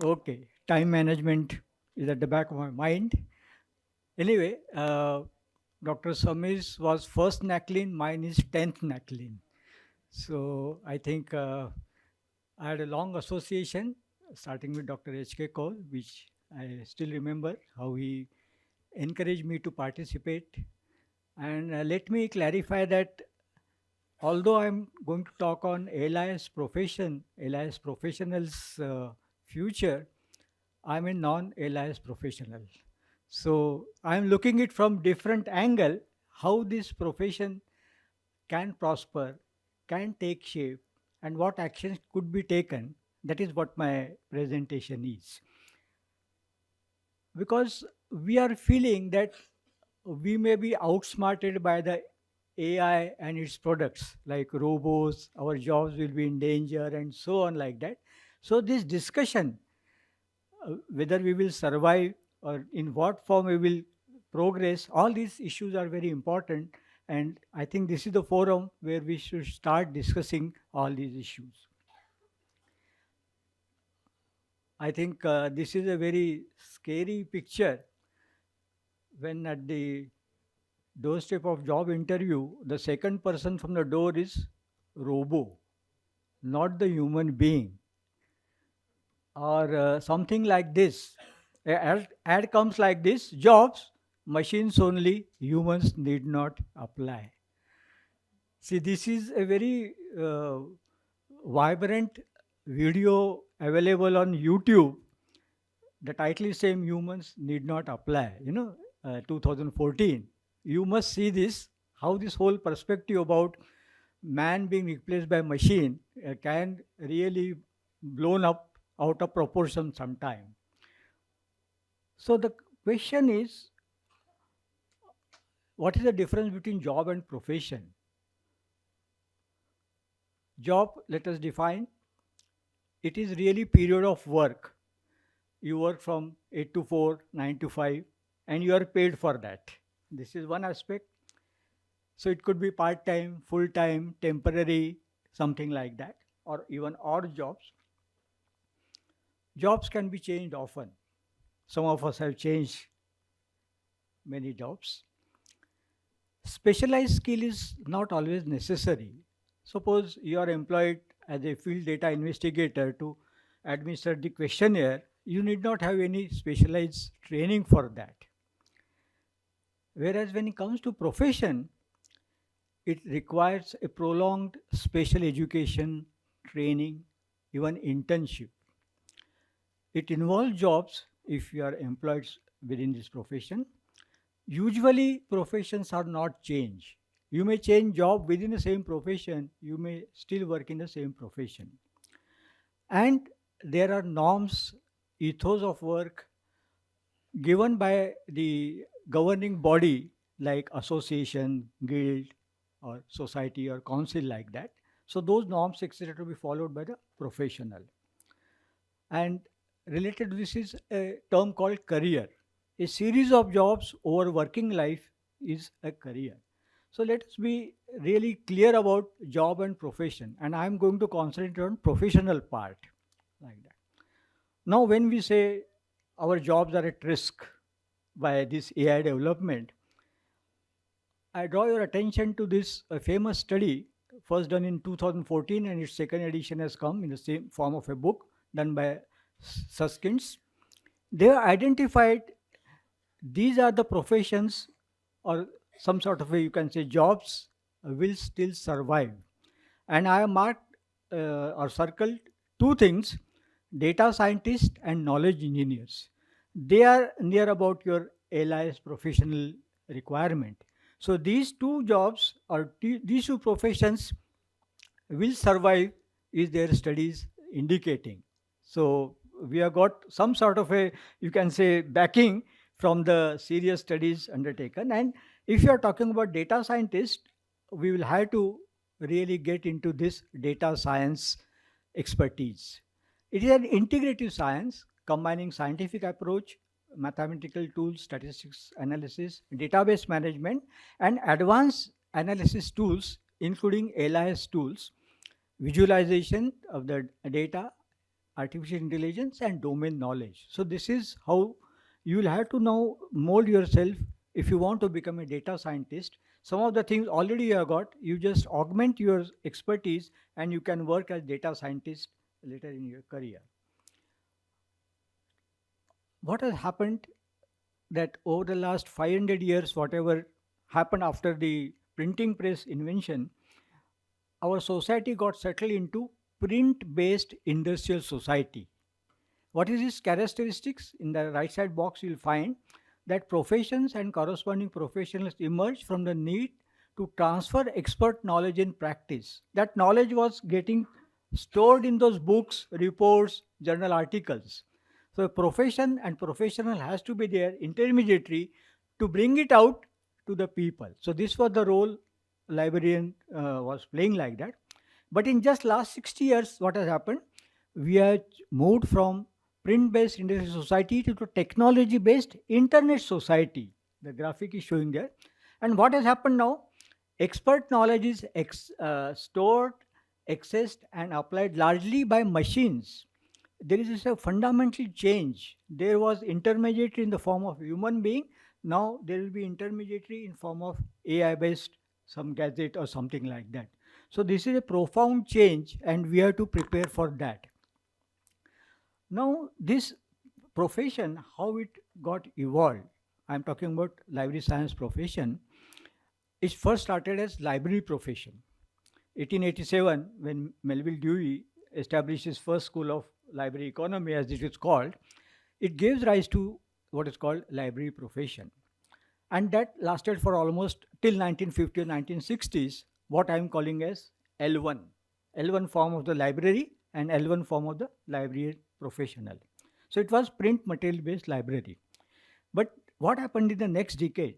Okay, time management is at the back of my mind. Anyway, Dr. Samir's was first NACLIN, mine is 10th NACLIN. So I think I had a long association starting with Dr. H.K. Kaul, which I still remember how he encouraged me to participate. And let me clarify that although I'm going to talk on LIS profession, LIS professionals' future, I'm a non-LIS professional. So I'm looking it from different angle, how this profession can prosper, can take shape, and what actions could be taken. That is what my presentation is. Because we are feeling that we may be outsmarted by the AI and its products like robots, our jobs will be in danger, and so on, like that. So, this discussion, whether we will survive or in what form we will progress, all these issues are very important. And I think this is the forum where we should start discussing all these issues. I think this is a very scary picture when at the doorstep of job interview, the second person from the door is robo, not the human being, or something like this. Ad comes like this: jobs, machines only, humans need not apply. See, this is a very vibrant video available on YouTube. The title is same: humans need not apply. 2014. You must see this, how this whole perspective about man being replaced by machine can really blown up out of proportion sometime. So the question is, what is the difference between job and profession? Job, let us define, it is really period of work. You work from 8 to 4, 9 to 5, and you are paid for that. This is one aspect. So it could be part-time, full-time, temporary, something like that, or even odd jobs. Jobs can be changed often. Some of us have changed many jobs. Specialized skill is not always necessary. Suppose you are employed as a field data investigator to administer the questionnaire, you need not have any specialized training for that. Whereas when it comes to profession, it requires a prolonged special education, training, even internship. It involves jobs if you are employed within this profession. Usually, professions are not changed. You may change job within the same profession, you may still work in the same profession. And there are norms, ethos of work given by the governing body like association, guild, or society or council like that. So those norms etc. to be followed by the professional. And related to this is a term called career. A series of jobs over working life is a career. So let us be really clear about job and profession. And I'm going to concentrate on professional part like that. Now, when we say our jobs are at risk by this AI development, I draw your attention to this famous study, first done in 2014, and its second edition has come in the same form of a book done by Suskins. They have identified these are the professions or some sort of a, you can say, jobs will still survive. And I have marked or circled two things: data scientists and knowledge engineers. They are near about your LIS professional requirement. So these two jobs or these two professions will survive is their studies indicating. So we have got some sort of a, you can say, backing from the serious studies undertaken. And if you are talking about data scientist, we will have to really get into this data science expertise. It is an integrative science combining scientific approach, mathematical tools, statistics analysis, database management, and advanced analysis tools, including LIS tools, visualization of the data, artificial intelligence, and domain knowledge. So this is how you will have to now mold yourself if you want to become a data scientist. Some of the things already you have got, you just augment your expertise and you can work as data scientist later in your career. What has happened that over the last 500 years, whatever happened after the printing press invention, our society got settled into print-based industrial society. What is its characteristics? In the right side box, you'll find that professions and corresponding professionals emerged from the need to transfer expert knowledge in practice. That knowledge was getting stored in those books, reports, journal articles. So a profession and professional has to be there, intermediary, to bring it out to the people. So this was the role librarian was playing like that. But in just last 60 years, what has happened? We have moved from print-based industrial society to technology-based internet society. The graphic is showing there. And what has happened now? Expert knowledge is stored, accessed, and applied largely by machines. There is a fundamental change. There was intermediary in the form of human being. Now there will be intermediary in form of AI-based some gadget or something like that. So this is a profound change and we have to prepare for that. Now this profession, how it got evolved, I'm talking about library science profession, it first started as library profession. 1887, when Melville Dewey established his first school of library economy, as it is called, it gives rise to what is called library profession. And that lasted for almost till 1950 or 1960s, what I am calling as L1. L1 form of the library and L1 form of the library professional. So it was print material based library. But what happened in the next decade?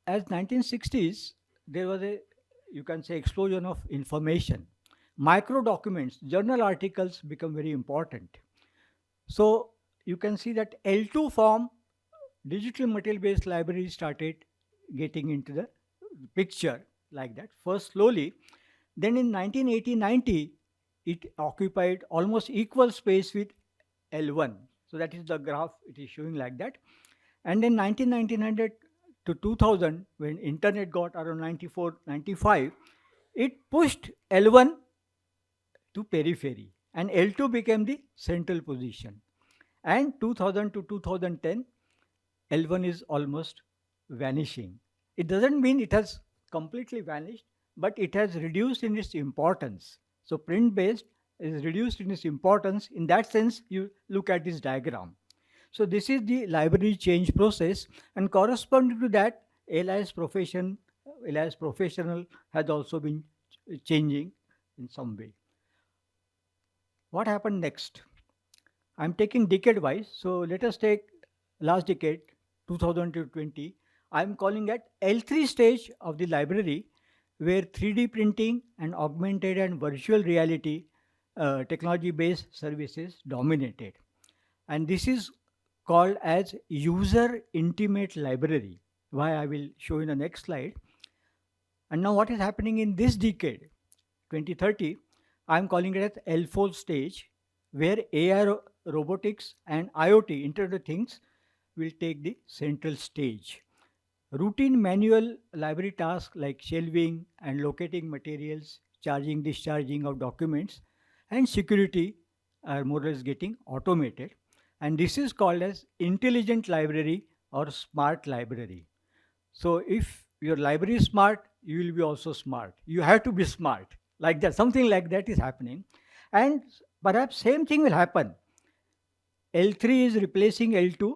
As 1960s, there was a, you can say, explosion of information. Micro documents, journal articles become very important. So you can see that L2 form, digital material based library started getting into the picture like that. First slowly, then in 1980-90, it occupied almost equal space with L1. So that is the graph it is showing like that. And then 1999 to 2000, when internet got around 94, 95, it pushed L1 to periphery and L2 became the central position. And 2000 to 2010, L1 is almost vanishing. It doesn't mean it has completely vanished, but it has reduced in its importance. So print-based is reduced in its importance. In that sense, you look at this diagram. So this is the library change process, and corresponding to that, LIS profession LIS professional has also been changing in some way. What happened next? I'm taking decade wise. So let us take last decade, 2000 to 20. I'm calling it L3 stage of the library, where 3D printing and augmented and virtual reality technology based services dominated. And this is called as user intimate library. Why I will show in the next slide. And now what is happening in this decade, 2030, I'm calling it as L4 stage, where AI, robotics, and IoT, Internet of Things, will take the central stage. Routine manual library tasks like shelving and locating materials, charging, discharging of documents, and security are more or less getting automated. And this is called as intelligent library or smart library. So if your library is smart, you will be also smart. You have to be smart. Like that, something like that is happening. And perhaps same thing will happen. L3 is replacing L2,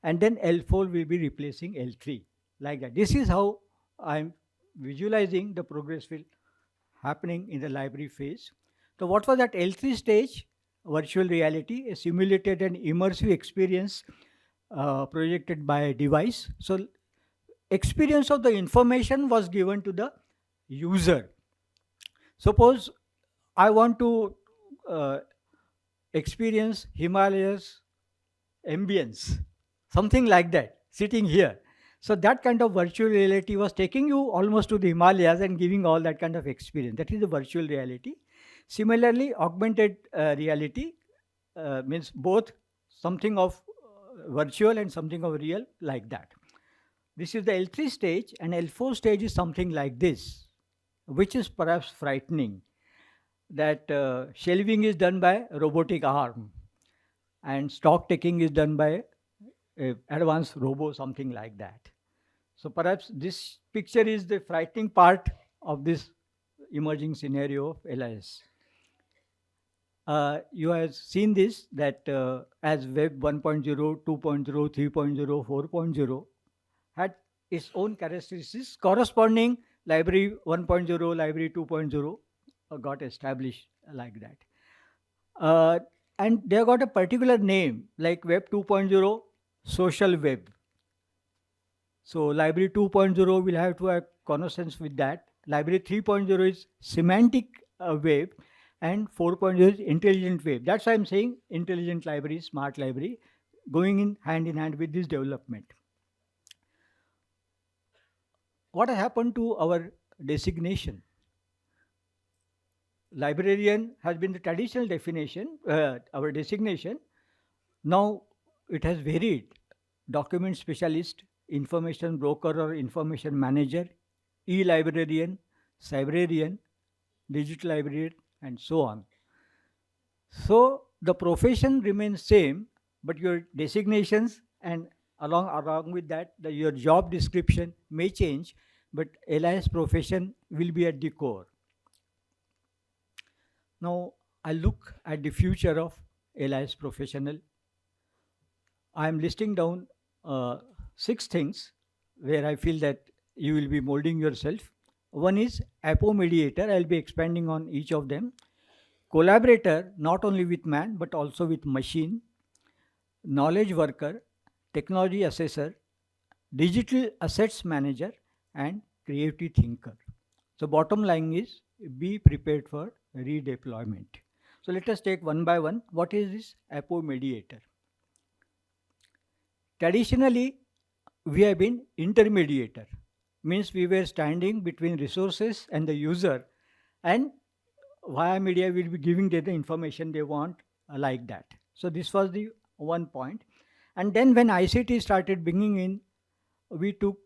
and then L4 will be replacing L3. Like that. This is how I'm visualizing the progress will happening in the library phase. So what was that L3 stage? Virtual reality, a simulated and immersive experience projected by a device. So experience of the information was given to the user. Suppose I want to experience Himalayas ambience, something like that, sitting here. So that kind of virtual reality was taking you almost to the Himalayas and giving all that kind of experience. That is the virtual reality. Similarly, augmented reality means both something of virtual and something of real, like that. This is the L3 stage, and L4 stage is something like this, which is perhaps frightening. That shelving is done by robotic arm, and stock taking is done by advanced robo, something like that. So perhaps this picture is the frightening part of this emerging scenario of LIS. You have seen this, that as Web 1.0, 2.0, 3.0, 4.0 had its own characteristics, corresponding library 1.0, library 2.0 got established like that. And they got a particular name, like Web 2.0, social web. So library 2.0 will have to have connoissance with that. Library 3.0 is semantic web, and 4.0 is intelligent web. That's why I'm saying intelligent library, smart library, going in hand with this development. What has happened to our designation? Librarian has been the traditional definition, our designation. Now it has varied. Document specialist, information broker or information manager, e-librarian, cybrarian, digital librarian, and so on. So the profession remains same, but your designations and along with that, your job description may change, but LIS profession will be at the core. Now I look at the future of LIS professional. I am listing down 6 things where I feel that you will be molding yourself. One is APO mediator. I'll be expanding on each of them. Collaborator, not only with man, but also with machine. Knowledge worker, technology assessor, digital assets manager, and creative thinker. So bottom line is be prepared for redeployment. So let us take one by one. What is this APO mediator? Traditionally, we have been intermediator. Means we were standing between resources and the user, and via media will be giving them the information they want, like that. So this was the one point. And then when ICT started bringing in, we took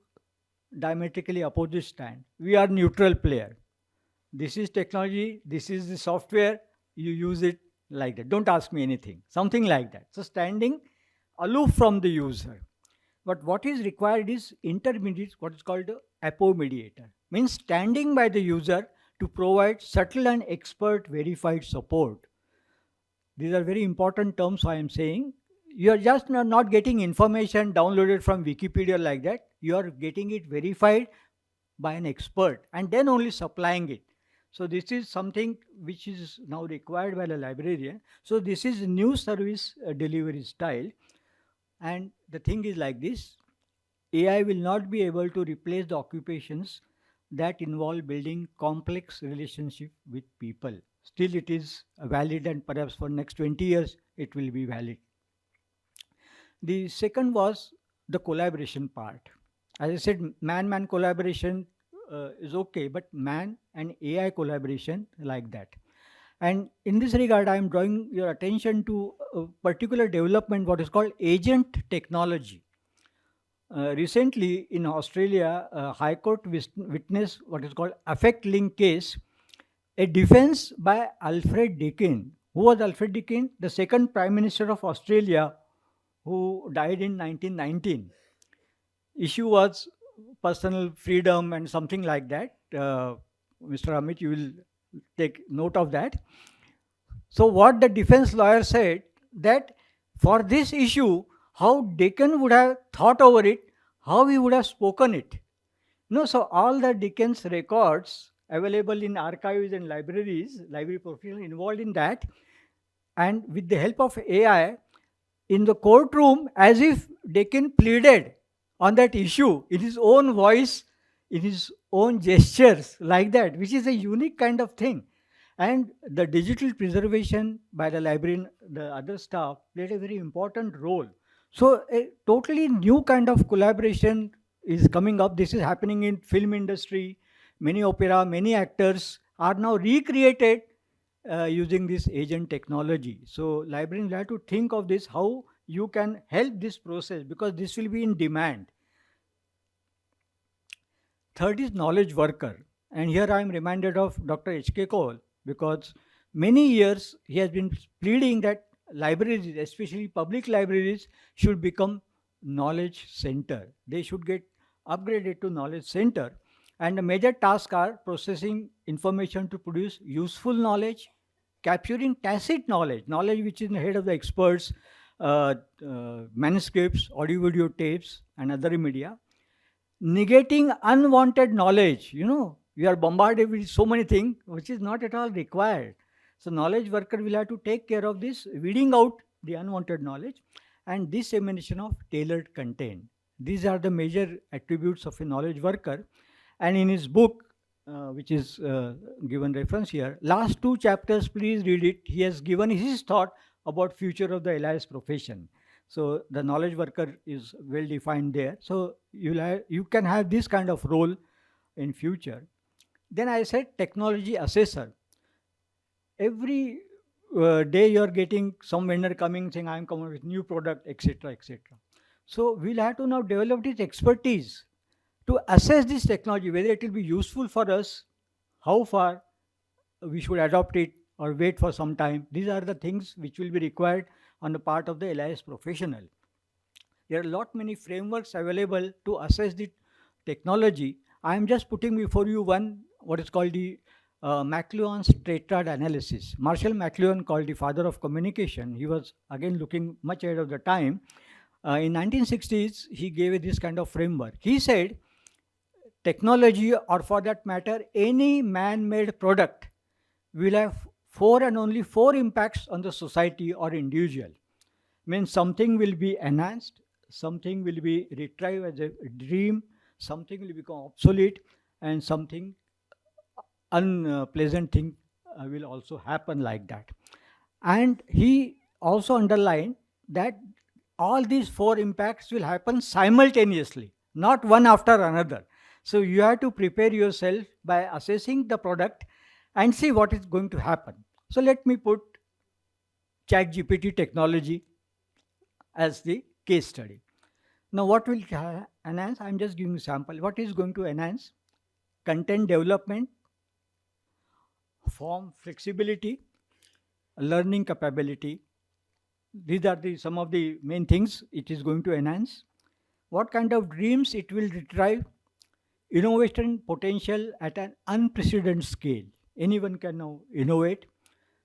diametrically opposite stand. We are neutral player. This is technology, this is the software, you use it like that. Don't ask me anything, something like that. So standing aloof from the user. But what is required is intermediate, what is called APO mediator. Means standing by the user to provide subtle and expert verified support. These are very important terms I am saying. You are just not getting information downloaded from Wikipedia like that. You are getting it verified by an expert and then only supplying it. So this is something which is now required by the librarian. So this is new service delivery style. And the thing is like this, AI will not be able to replace the occupations that involve building complex relationship with people. Still it is valid, and perhaps for next 20 years it will be valid. The second was the collaboration part. As I said, man-man collaboration is okay, but man and AI collaboration like that. And in this regard, I am drawing your attention to a particular development, what is called agent technology. Recently in Australia, High Court witnessed what is called affect link case, a defense by Alfred Deakin. Who was Alfred Deakin? The second Prime Minister of Australia, who died in 1919. Issue was personal freedom and something like that. Mr. Amit, you will take note of that. So what the defense lawyer said, that for this issue, how Deakin would have thought over it, how he would have spoken it. No, so all the Dickens records available in archives and libraries, library professionals involved in that, and with the help of AI, in the courtroom, as if Deakin pleaded on that issue in his own voice, in his own gestures, like that, which is a unique kind of thing. And the digital preservation by the librarian, the other staff, played a very important role. So a totally new kind of collaboration is coming up. This is happening in film industry. Many opera, many actors are now recreated using this agent technology. So librarians have to think of this, how you can help this process, because this will be in demand. Third is knowledge worker. And here I am reminded of Dr. H.K. Cole, because many years he has been pleading that libraries, especially public libraries, should become knowledge center. They should get upgraded to knowledge center. And the major tasks are processing information to produce useful knowledge, capturing tacit knowledge, knowledge which is in the head of the experts, manuscripts, audio-video tapes, and other media. Negating unwanted knowledge. You know, we are bombarded with so many things which is not at all required. So knowledge worker will have to take care of this, weeding out the unwanted knowledge, and dissemination of tailored content. These are the major attributes of a knowledge worker. And in his book, which is given reference here, last 2 chapters, please read it. He has given his thought about future of the LIS profession. So the knowledge worker is well defined there. So you can have this kind of role in future. Then I said technology assessor. Every day you are getting some vendor coming saying, I am coming with new product, etc., etc. So we'll have to now develop this expertise to assess this technology, whether it will be useful for us, how far we should adopt it or wait for some time. These are the things which will be required on the part of the LIS professional. There are a lot many frameworks available to assess the technology. I am just putting before you one, what is called the McLuhan's tetrad analysis. Marshall McLuhan, called the father of communication, he was again looking much ahead of the time. In 1960s, he gave this kind of framework. He said, technology, or for that matter, any man-made product, will have 4 and only 4 impacts on the society or individual. Means something will be enhanced, something will be retrieved as a dream, something will become obsolete, and something unpleasant thing will also happen like that. And he also underlined that all these 4 impacts will happen simultaneously, not one after another. So you have to prepare yourself by assessing the product and see what is going to happen. So let me put ChatGPT technology as the case study. Now what will enhance? I'm just giving a sample. What is going to enhance? Content development, form flexibility, learning capability. These are some of the main things it is going to enhance. What kind of dreams it will retrieve? Innovation potential at an unprecedented scale. Anyone can now innovate.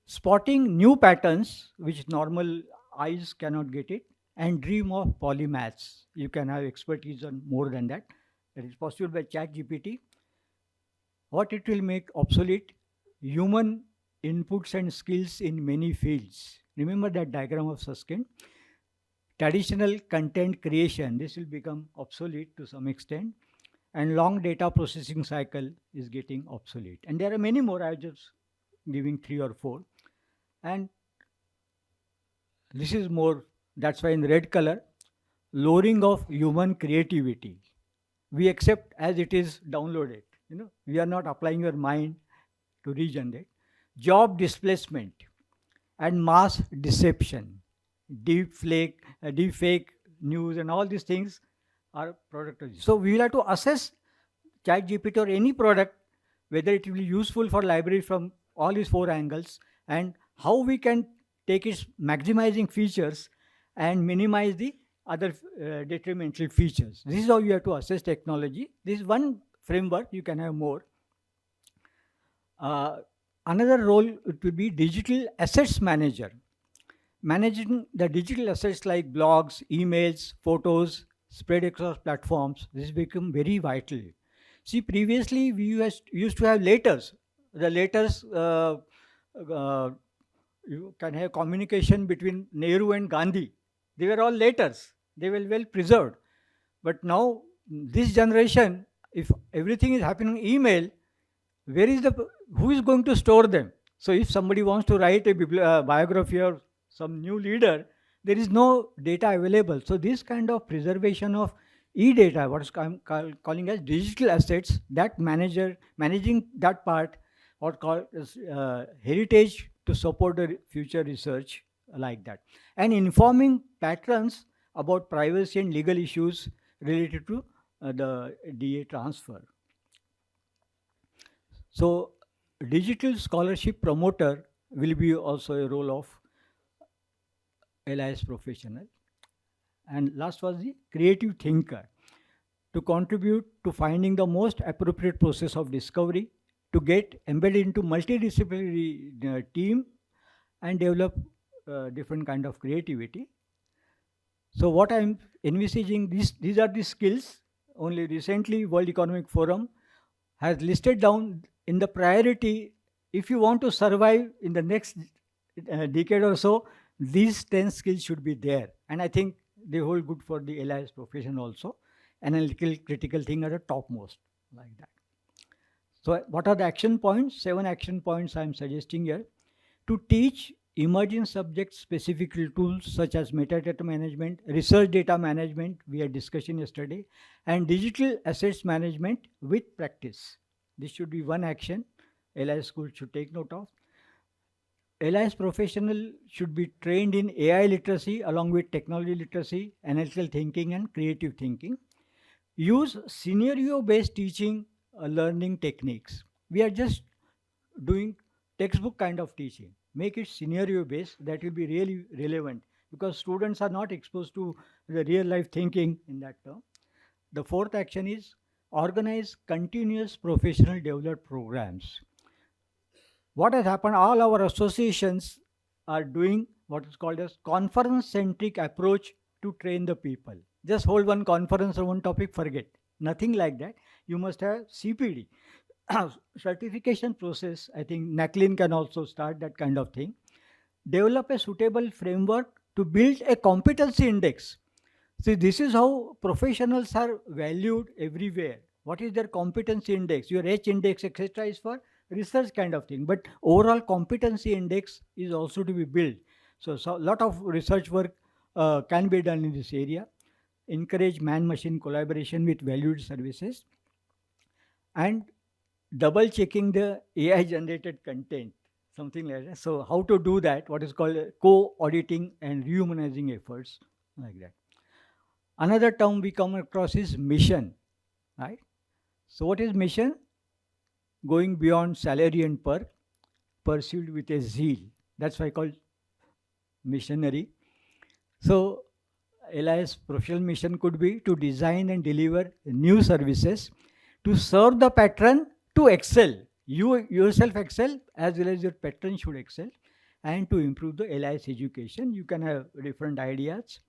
Spotting new patterns which normal eyes cannot get it. And dream of polymaths. You can have expertise on more than that. That is possible by ChatGPT. What it will make obsolete? Human inputs and skills in many fields. Remember that diagram of Susskind? Traditional content creation, this will become obsolete to some extent, and long data processing cycle is getting obsolete. And there are many more, I was just giving 3 or 4. And this is more, that's why in red color, lowering of human creativity. We accept as it is downloaded. We are not applying your mind to regenerate. Job displacement and mass deception, deep fake news, and all these things are product. So we will have to assess ChatGPT or any product whether it will be useful for library from all these 4 angles, and how we can take its maximizing features and minimize the other detrimental features. This is how you have to assess technology. This is one framework, you can have more. Another role it will be digital assets manager. Managing the digital assets like blogs, emails, photos, spread across platforms, this has become very vital. See, previously we used to have letters. The letters, you can have communication between Nehru and Gandhi. They were all letters. They were well preserved. But now, this generation, if everything is happening in email, who is going to store them? So if somebody wants to write a biography or some new leader, there is no data available. So this kind of preservation of e-data, what is calling as digital assets, that managing that part, or called as heritage to support the future research like that. And informing patrons about privacy and legal issues related to the DA transfer. So digital scholarship promoter will be also a role of LIS professional. And last was the creative thinker, to contribute to finding the most appropriate process of discovery, to get embedded into multidisciplinary team and develop different kind of creativity. So what I'm envisaging, these are the skills. Only recently World Economic Forum has listed down in the priority, if you want to survive in the next decade or so, these 10 skills should be there. And I think they hold good for the LIS profession also. Analytical, critical thing are the topmost, like that. So what are the action points? 7 action points I'm suggesting here. To teach emerging subject-specific tools such as metadata management, research data management, we had discussion yesterday, and digital assets management with practice. This should be one action LIS school should take note of. LIS professional should be trained in AI literacy along with technology literacy, analytical thinking, and creative thinking. Use scenario-based teaching learning techniques. We are just doing textbook kind of teaching. Make it scenario-based, that will be really relevant because students are not exposed to the real-life thinking in that term. The 4th action is organize continuous professional development programs. What has happened, all our associations are doing what is called as conference-centric approach to train the people. Just hold one conference or one topic, forget. Nothing like that. You must have CPD. Certification process, I think NACLIN can also start that kind of thing. Develop a suitable framework to build a competency index. See, this is how professionals are valued everywhere. What is their competency index? Your H index, etc. is for research kind of thing. But overall competency index is also to be built. So a lot of research work can be done in this area. Encourage man-machine collaboration with valued services. And double checking the AI generated content, something like that. So how to do that, what is called co-auditing and rehumanizing efforts, like that. Another term we come across is mission, right? So what is mission? Going beyond salary and perk, pursued with a zeal. That's why I call missionary. So LIS professional mission could be to design and deliver new services, to serve the patron, to excel. You yourself excel as well as your patron should excel, and to improve the LIS education. You can have different ideas.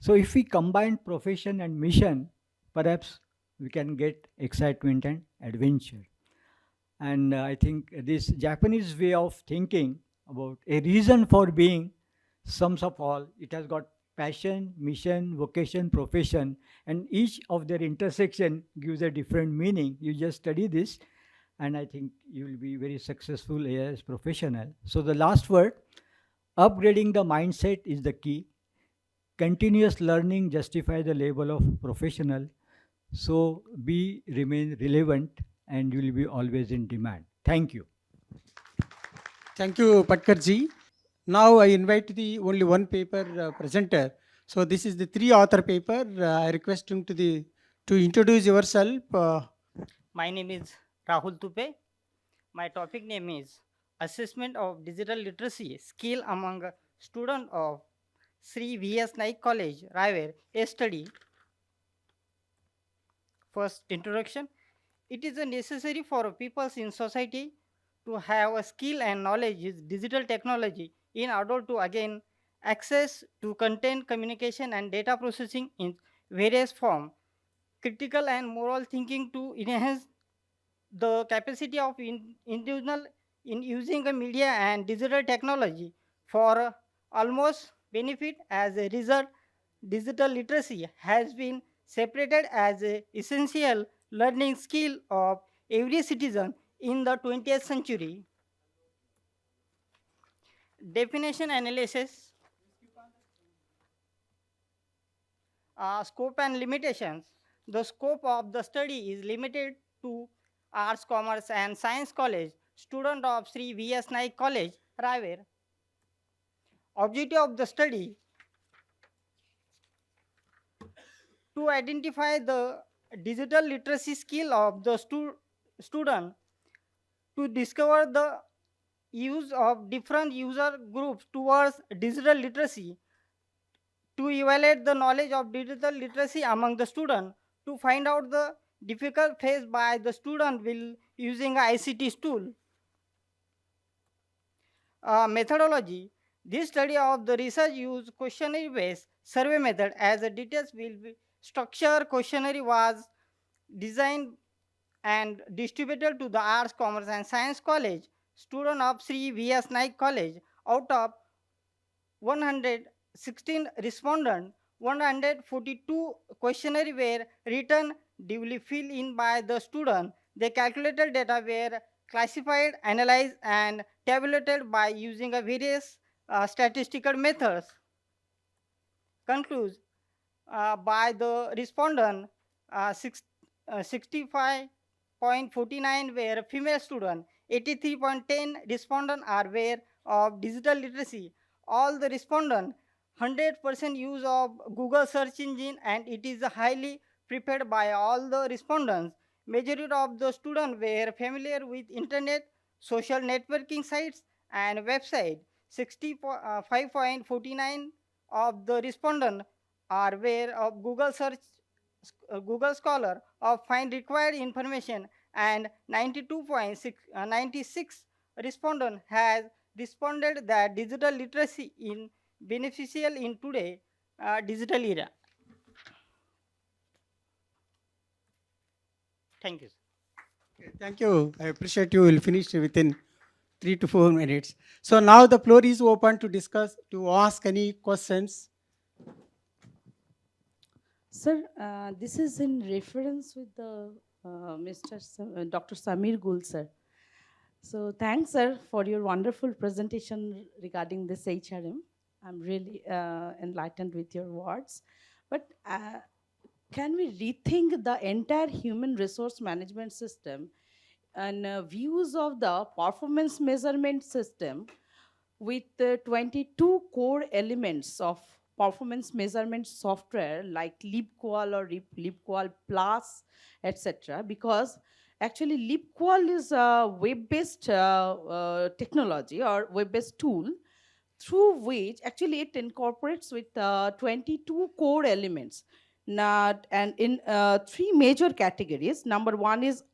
So if we combine profession and mission, perhaps we can get excitement and adventure. And I think this Japanese way of thinking about a reason for being sums up all. It has got passion, mission, vocation, profession, and each of their intersection gives a different meaning. You just study this, and I think you will be very successful as professional. So the last word, upgrading the mindset is the key. Continuous learning justify the label of professional. So be remain relevant, and you will be always in demand. Thank you. Thank you, Patkarji. Now I invite the only one paper presenter. So this is the three author paper. I request him to introduce yourself. My name is Rahul Tupe. My topic name is Assessment of Digital Literacy Skill among a Student of Sri V.S. Naik College, Raivere, a study. First, introduction. It is necessary for people in society to have a skill and knowledge in digital technology in order to again access to content communication and data processing in various forms. Critical and moral thinking to enhance the capacity of individual in using a media and digital technology for almost benefit. As a result, digital literacy has been separated as a essential learning skill of every citizen in the 20th century. Definition analysis, scope and limitations. The scope of the study is limited to Arts, Commerce and Science College, student of Sri V.S. Naik College, Raivere. Objective of the study, to identify the digital literacy skill of the student, to discover the use of different user groups towards digital literacy, to evaluate the knowledge of digital literacy among the student, to find out the difficult faced by the student while using ICT tool. Methodology. This study of the research use questionnaire-based survey method. As the details will be structure, questionnaire was designed and distributed to the Arts, Commerce and Science College, student of Sri V.S. Naik College. Out of 116 respondents, 142 questionnaire were written, duly filled in by the student. The calculated data were classified, analyzed, and tabulated by using a various statistical methods. Concludes by the respondent, 65.49 were female students, 83.10 respondents are aware of digital literacy. All the respondents 100% use of Google search engine, and it is highly preferred by all the respondents. Majority of the students were familiar with internet, social networking sites and website. 65.49 of the respondents are aware of Google search, Google Scholar of find required information, and 92.96 respondent has responded that digital literacy in beneficial in today digital era. Thank you. Thank you. I appreciate you will finish within 3 to 4 minutes. So now the floor is open to discuss, to ask any questions. Sir, this is in reference with the Dr. Samir Gul, sir. So thanks, sir, for your wonderful presentation regarding this HRM. I'm really enlightened with your words. But can we rethink the entire human resource management system and views of the performance measurement system with 22 core elements of performance measurement software like LibQual or LibQual Plus, etc. Because actually LibQual is a web-based technology or web-based tool through which actually it incorporates with 22 core elements, and in three major categories. Number one is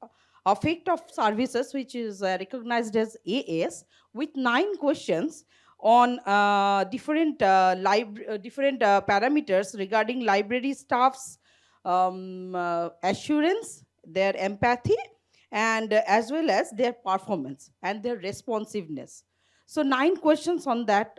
effect of services, which is recognized as AS, with 9 questions on different parameters regarding library staffs, assurance, their empathy, and as well as their performance and their responsiveness. So 9 questions on that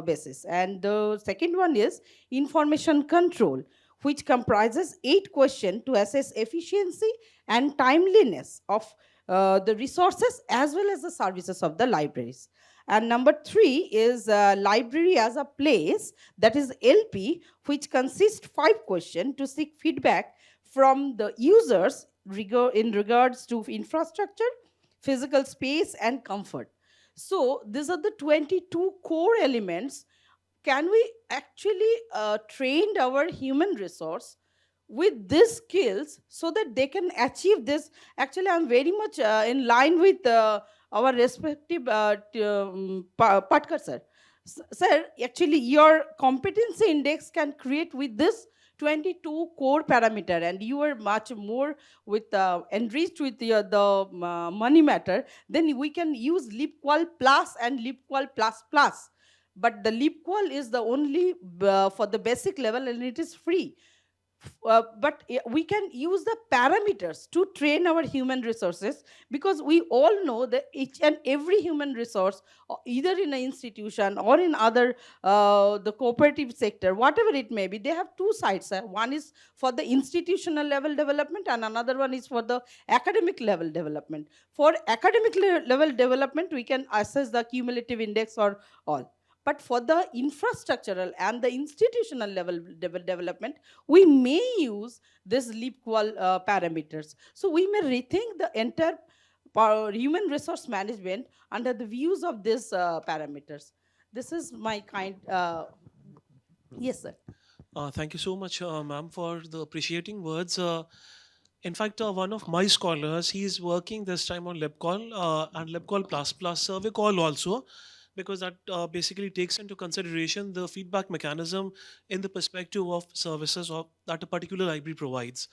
basis. And the second one is information control, which comprises 8 questions to assess efficiency and timeliness of the resources as well as the services of the libraries. And number 3 is library as a place, that is LP, which consists 5 questions to seek feedback from the users in regards to infrastructure, physical space, and comfort. So these are the 22 core elements. Can we actually train our human resource with these skills so that they can achieve this? Actually, I'm very much in line with our respective Patkar sir. Sir, actually, your competency index can create with this 22 core parameter, and you are much more with enriched with the money matter. Then we can use LeapQual Plus and LeapQual Plus Plus. But the LeapQual is the only for the basic level, and it is free. But we can use the parameters to train our human resources, because we all know that each and every human resource, either in an institution or in other the cooperative sector, whatever it may be, they have two sides. One is for the institutional level development, and another one is for the academic level development. For academic level development, we can assess the cumulative index or all. But for the infrastructural and the institutional level development, we may use this LeapQual parameters. So we may rethink the entire human resource management under the views of these parameters. This is my kind. Yes, sir. Thank you so much, ma'am, for the appreciating words. In fact, one of my scholars, he is working this time on LibCall and LibCall Plus survey call also, because that basically takes into consideration the feedback mechanism in the perspective of services that a particular library provides.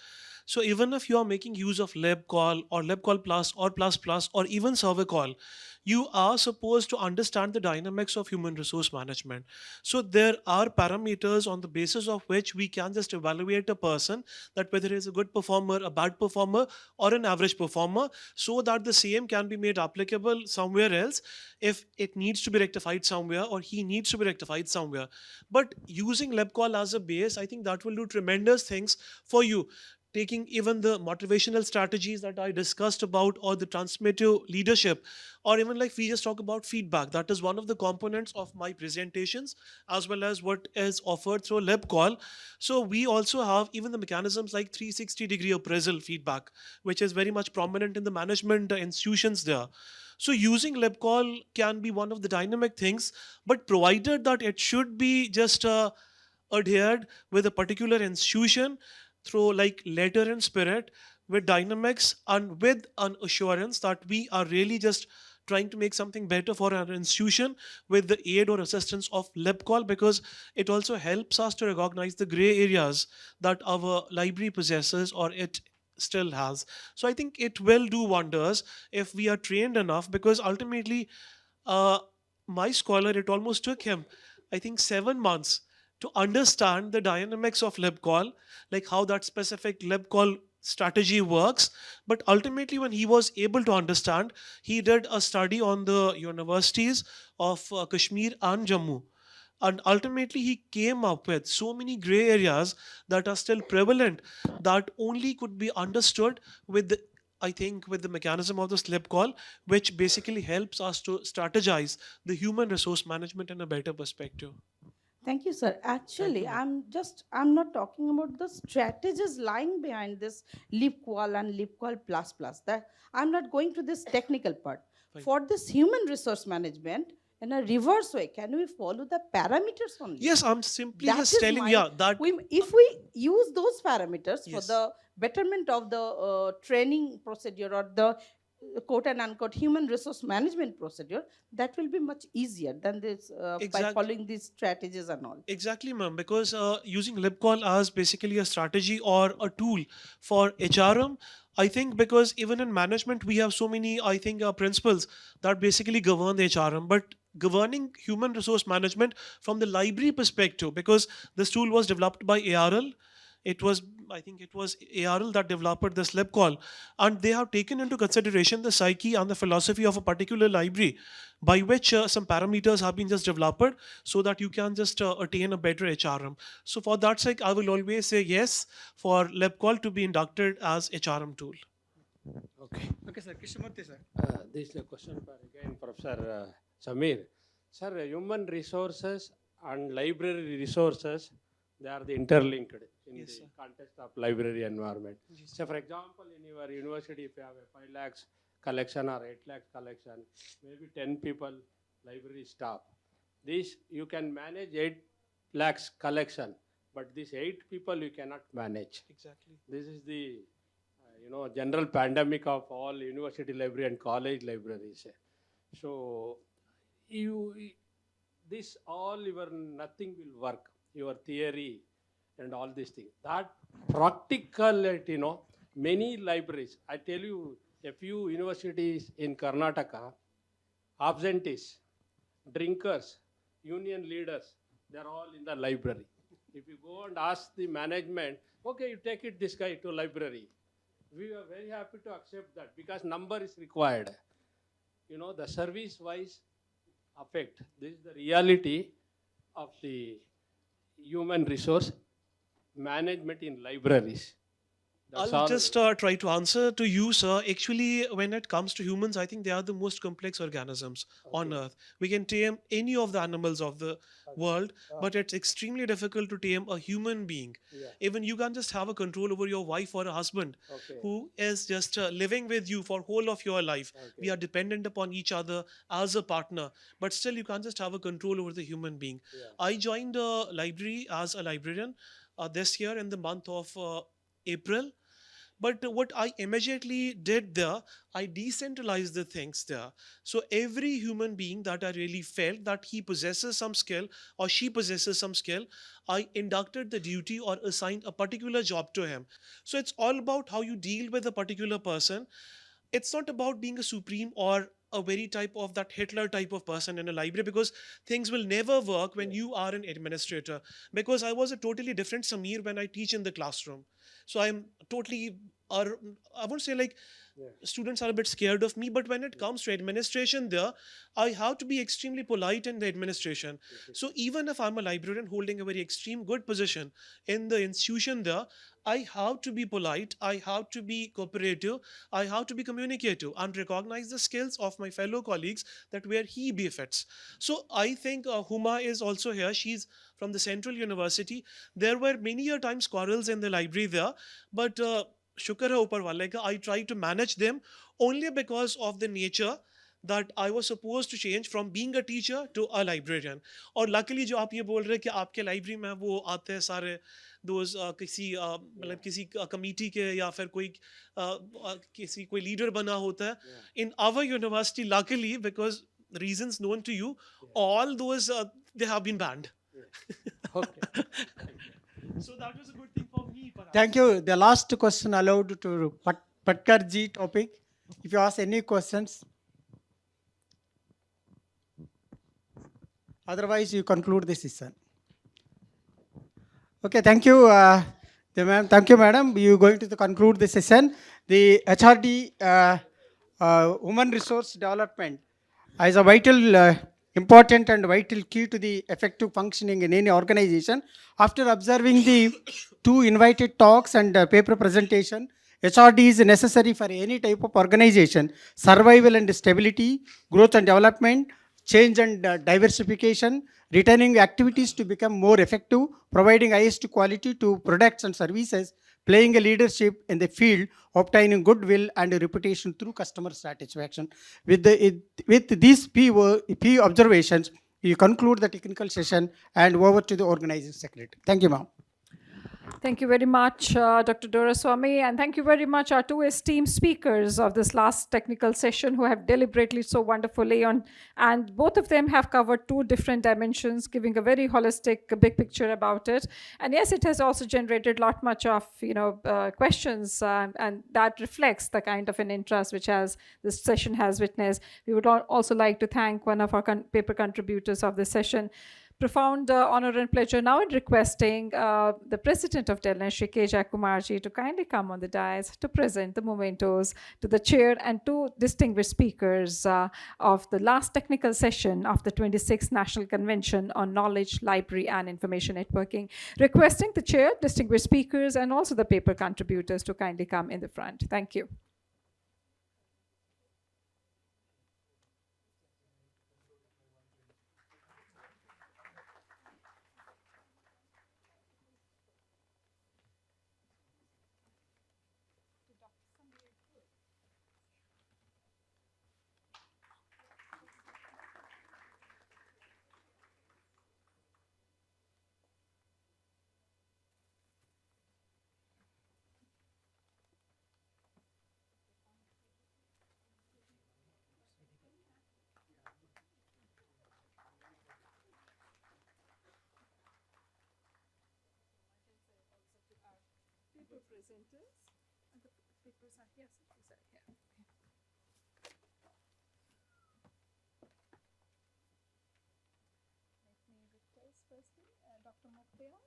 So even if you are making use of LibCall or LibCall Plus or Plus Plus or even survey call, you are supposed to understand the dynamics of human resource management. So there are parameters on the basis of which we can just evaluate a person, that whether he is a good performer, a bad performer, or an average performer, so that the same can be made applicable somewhere else if it needs to be rectified somewhere or he needs to be rectified somewhere. But using LibCall as a base, I think that will do tremendous things for you. Taking even the motivational strategies that I discussed about, or the transformative leadership, or even like we just talk about feedback, that is one of the components of my presentations, as well as what is offered through LibCall. So we also have even the mechanisms like 360-degree appraisal feedback, which is very much prominent in the management institutions there. So using LibCall can be one of the dynamic things, but provided that it should be just adhered with a particular institution through like letter and spirit, with dynamics and with an assurance that we are really just trying to make something better for our institution with the aid or assistance of LibCall, because it also helps us to recognize the gray areas that our library possesses or it still has. So I think it will do wonders if we are trained enough, because ultimately my scholar, it almost took him, I think, 7 months to understand the dynamics of LibCall, like how that specific LibCall strategy works. But ultimately, when he was able to understand, he did a study on the universities of Kashmir and Jammu. And ultimately, he came up with so many gray areas that are still prevalent, that only could be understood with the, I think, with the mechanism of the LibCall, which basically helps us to strategize the human resource management in a better perspective. Thank you, sir. Actually, ma'am. I'm not talking about the strategies lying behind this LeapQual and LeapQual Plus Plus. That I'm not going to this technical part. Fine. For this human resource management, in a reverse way, can we follow the parameters only? Yes, I'm simply That just is telling, my- yeah, that if we use those parameters for Yes. the betterment of the training procedure or the quote and unquote human resource management procedure, that will be much easier than this by Exact- following these strategies and all. Exactly, ma'am, because using LibCall as basically a strategy or a tool for HRM, I think, because even in management, we have so many, I think, principles that basically govern the HRM, but governing human resource management from the library perspective, because this tool was developed by ARL, I think it was ARL that developed this LibCall, and they have taken into consideration the psyche and the philosophy of a particular library, by which some parameters have been just developed so that you can just attain a better HRM. So for that sake, I will always say yes for LibCall to be inducted as HRM tool. Okay. Okay, sir. Krishnamurthy, sir. This is a question for again Professor Samir. Sir, human resources and library resources, they are the interlinked in Yes, the sir. context of library environment. Yes, So, for example, in your university, if you have a 5 lakhs collection or 8 lakhs collection, maybe 10 people library staff. This you can manage 8 lakhs collection, but these 8 people you cannot manage. Exactly. This is the general pandemic of all university library and college libraries. So you this all your nothing will work. Your theory and all these things. That practicality, many libraries. I tell you, a few universities in Karnataka, absentees, drinkers, union leaders, they're all in the library. If you go and ask the management, okay, you take it this guy to library. We are very happy to accept that because number is required. The service-wise effect. This is the reality of the human resource management in libraries. That's I'll all. just try to answer to you, sir. Actually, when it comes to humans, I think they are the most complex organisms on Earth. We can tame any of the animals of the world, but it's extremely difficult to tame a human being. Yeah. Even you can't just have a control over your wife or a husband Okay. who is just living with you for whole of your life. We Okay. are dependent upon each other as a partner, but still you can't just have a control over the human being. Yeah. I joined a library as a librarian this year in the month of April. But what I immediately did there, I decentralized the things there. So every human being that I really felt that he possesses some skill or she possesses some skill, I inducted the duty or assigned a particular job to him. So it's all about how you deal with a particular person. It's not about being a supreme or a very type of that Hitler type of person in a library, because things will never work when you are an administrator. Because I was a totally different Samir when I teach in the classroom. So I'm totally, or I won't say like students are a bit scared of me, but when it comes to administration there, I have to be extremely polite in the administration. So even if I'm a librarian holding a very extreme good position in the institution there, I have to be polite, I have to be cooperative, I have to be communicative and recognize the skills of my fellow colleagues that where he befits. So I think Huma is also here. She's from the Central University. There were many a times quarrels in the library there, but shukar hai upar wale ka, I tried to manage them only because of the nature that I was supposed to change from being a teacher to a librarian. और luckily जो आप ये बोल रहे हैं कि आपके library में वो आते हैं सारे those किसी मतलब किसी committee के या फिर कोई किसी कोई leader बना होता है. In our university, luckily, because reasons known to you, all those they have been banned. Okay. So that was a good thing for me, perhaps. Thank you. The last question allowed to Patkarji topic. If you ask any questions, otherwise you conclude the session. Okay, thank you, ma'am. Thank you, madam. You going to conclude the session. The HRD, Human Resource Development, is a vital, important and vital key to the effective functioning in any organization. After observing the two invited talks and paper presentation, HRD is necessary for any type of organization: survival and stability, growth and development, change and diversification, returning activities to become more effective, providing highest quality to products and services, playing a leadership in the field, obtaining goodwill and reputation through customer satisfaction. With these P observations, you conclude the technical session and over to the organizing secretary. Thank you, ma'am. Thank you very much, Dr. Doraswamy, and thank you very much our two esteemed speakers of this last technical session who have deliberated so wonderfully on, and both of them have covered two different dimensions, giving a very holistic, big picture about it. And yes, it has also generated lot much of questions, and that reflects the kind of an interest which this session has witnessed. We would also like to thank one of our paper contributors of this session. profound honor and pleasure now in requesting the President of DELNA, Shri K. Jayakumarji, to kindly come on the dais to present the mementos to the chair and two distinguished speakers of the last technical session of the 26th National Convention on Knowledge, Library and Information Networking. Requesting the chair, distinguished speakers and also the paper contributors to kindly come in the front. Thank you. Presenters and the papers are yes, yeah. Let me request firstly Dr. Mukhtia.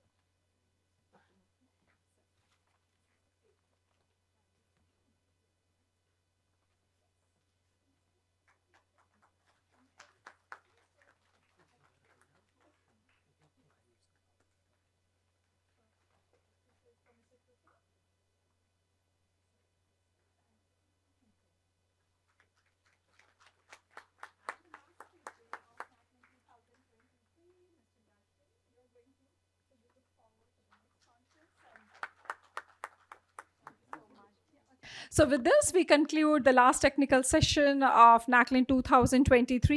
So with this, we conclude the last technical session of NACLIN 2023.